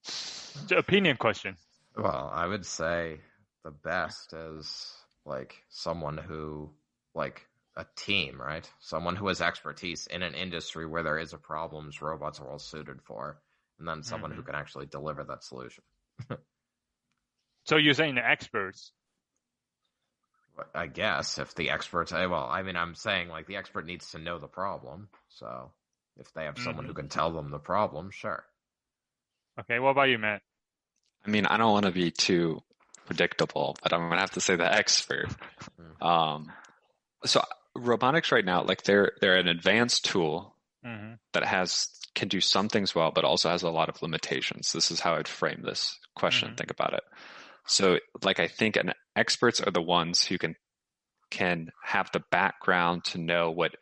It's an opinion question. Well, I would say the best is like someone who, like a team, right? Someone who has expertise in an industry where there is a problem robots are well suited for, and then someone who can actually deliver that solution. So you're saying the experts? I guess if the experts, I'm saying like the expert needs to know the problem. So if they have someone who can tell them the problem, sure. Okay, what about you, Matt? I mean, I don't want to be too predictable, but I'm gonna have to say the expert. So robotics right now, like they're an advanced tool that can do some things well, but also has a lot of limitations. This is how I'd frame this question. Think about it. So, like, I think experts are the ones who can have the background to know what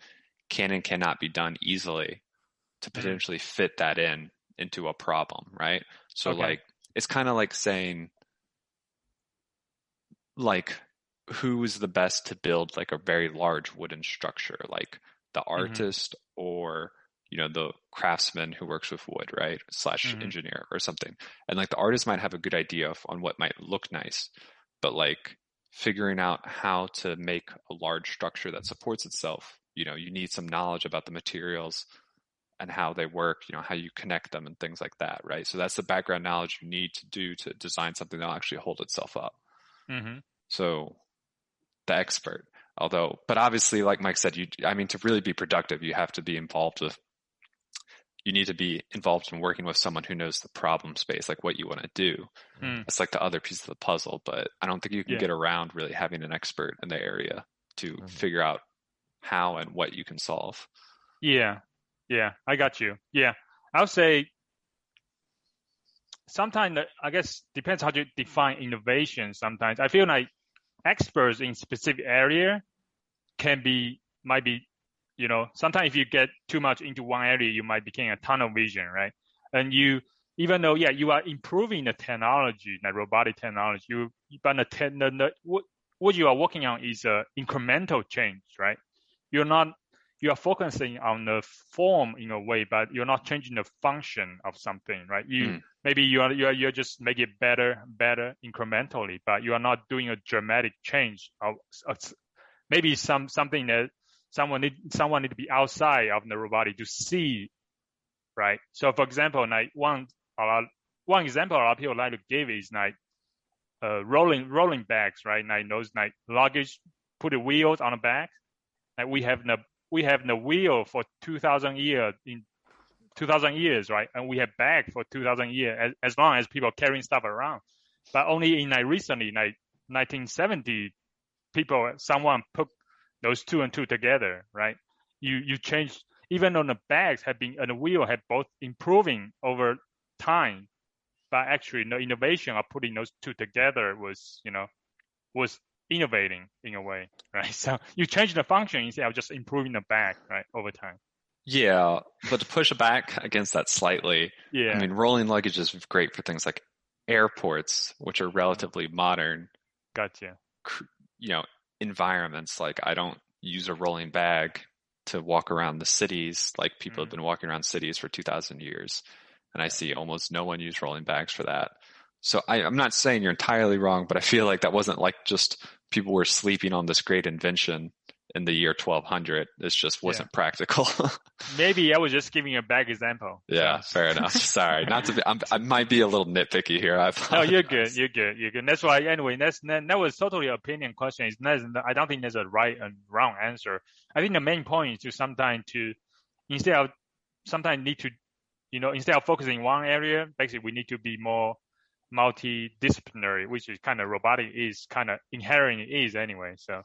can and cannot be done easily to potentially fit that into a problem, right? So, like, it's kind of like saying, like, who is the best to build like a very large wooden structure, like the artist or the craftsman who works with wood, right? / engineer or something. And like the artist might have a good idea on what might look nice, but like figuring out how to make a large structure that supports itself, you need some knowledge about the materials and how they work, how you connect them and things like that, right? So that's the background knowledge you need to design something that'll actually hold itself up. So the expert, but obviously, like Mike said, to really be productive, you need to be involved in working with someone who knows the problem space, like what you want to do. It's like the other piece of the puzzle, but I don't think you can get around really having an expert in the area to figure out how and what you can solve. Yeah, I got you. Yeah, I would say sometimes, I guess, depends how you define innovation. Sometimes I feel like experts in specific area might be, sometimes if you get too much into one area, you might become a tunnel vision, right? And even though, you are improving the technology, like robotic technology, but what you are working on is a incremental change, right? You are focusing on the form in a way, but you're not changing the function of something, right? Maybe you're just make it better incrementally, but you are not doing a dramatic change of maybe something that someone need to be outside of the robotic to see, right? So for example, like one example a lot of people like to give is like rolling bags, right? Like those like luggage, put the wheels on the back. Like we have the wheel for 2,000 years, right? And we have bag for 2,000 years as long as people are carrying stuff around. But only in like recently, like 1970, someone put those two and two together, right? You change, even though the bags have been and the wheel have both improving over time, but actually the innovation of putting those two together was innovating in a way, right? So you change the function instead of just improving the bag, right, over time. Yeah, but to push back against that slightly, I mean, rolling luggage is great for things like airports, which are relatively modern. Gotcha. Environments. Like I don't use a rolling bag to walk around the cities like people have been walking around cities for 2,000 years. And I see almost no one use rolling bags for that. So I'm not saying you're entirely wrong, but I feel like that wasn't like just people were sleeping on this great invention. in the year 1200. It just wasn't practical. Maybe I was just giving a bad example. Yeah, so. Fair enough. Sorry, not to be. I might be a little nitpicky here. I apologize. No, you're good. You're good. You're good. That's why. Anyway, that was totally an opinion question. I don't think there's a right and wrong answer. I think the main point is to sometimes instead of focusing one area, basically we need to be more multidisciplinary, which is kind of robotic is kind of inherently is anyway. So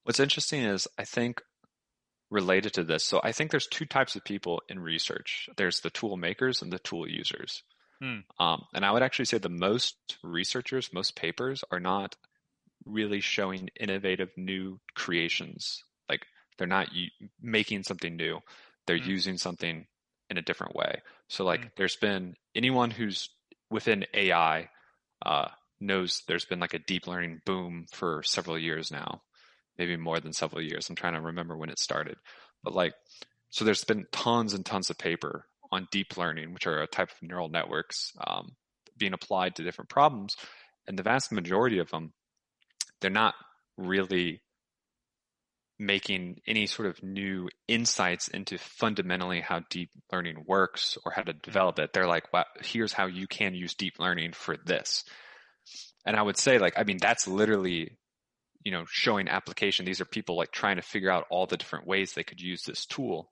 what's interesting is I think related to this. So I think there's two types of people in research. There's the tool makers and the tool users. And I would actually say the most researchers, most papers are not really showing innovative new creations. Like they're not making something new. They're using something in a different way. So like there's been anyone who's within AI knows there's been like a deep learning boom for several years now. Maybe more than several years. I'm trying to remember when it started. But like, so there's been tons and tons of paper on deep learning, which are a type of neural networks being applied to different problems. And the vast majority of them, they're not really making any sort of new insights into fundamentally how deep learning works or how to develop it. They're like, well, here's how you can use deep learning for this. And I would say like, I mean, that's literally showing application. These are people like trying to figure out all the different ways they could use this tool.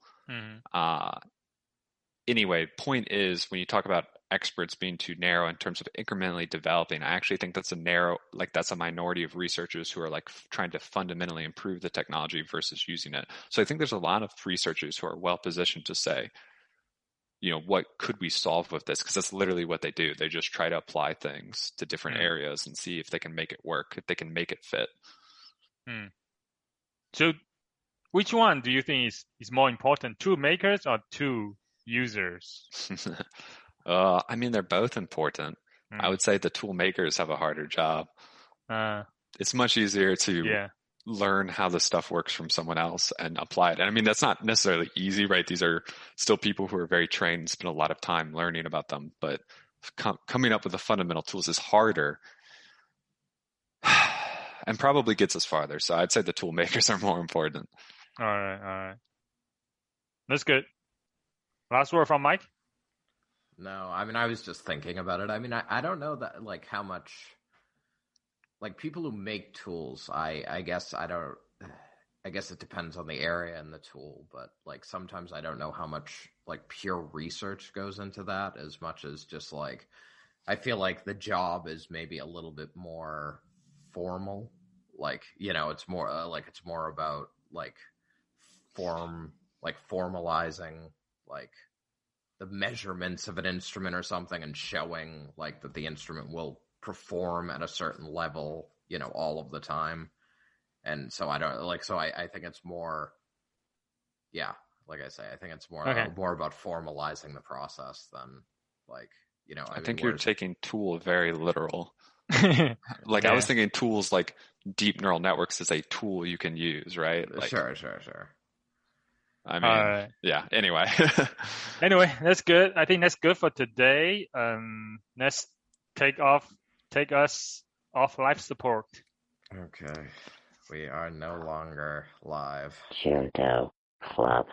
Anyway, point is when you talk about experts being too narrow in terms of incrementally developing, I actually think that's a minority of researchers who are like trying to fundamentally improve the technology versus using it. So I think there's a lot of researchers who are well positioned to say, what could we solve with this? Because that's literally what they do. They just try to apply things to different areas and see if they can make it work, if they can make it fit. So which one do you think is more important, tool makers or tool users? I mean, they're both important. I would say the tool makers have a harder job. It's much easier to learn how the stuff works from someone else and apply it. And I mean, that's not necessarily easy, right? These are still people who are very trained and spend a lot of time learning about them. But coming up with the fundamental tools is harder and probably gets us farther. So I'd say the tool makers are more important. All right. That's good. Last word from Mike? No, I mean, I was just thinking about it. I mean, I don't know that like how much like people who make tools, I guess it depends on the area and the tool, but like sometimes I don't know how much like pure research goes into that as much as just like I feel like the job is maybe a little bit more formal. Like, it's more about like formalizing like the measurements of an instrument or something and showing like that the instrument will perform at a certain level, all of the time. And so I think it's more, like I say, I think it's more about formalizing the process than like, I think you're taking tool very literal. Like I was thinking tools like deep neural networks is a tool you can use, right? Like, sure. I mean, anyway. Anyway, that's good. I think that's good for today. Let's take us off life support. Okay. We are no longer live. Junto Club.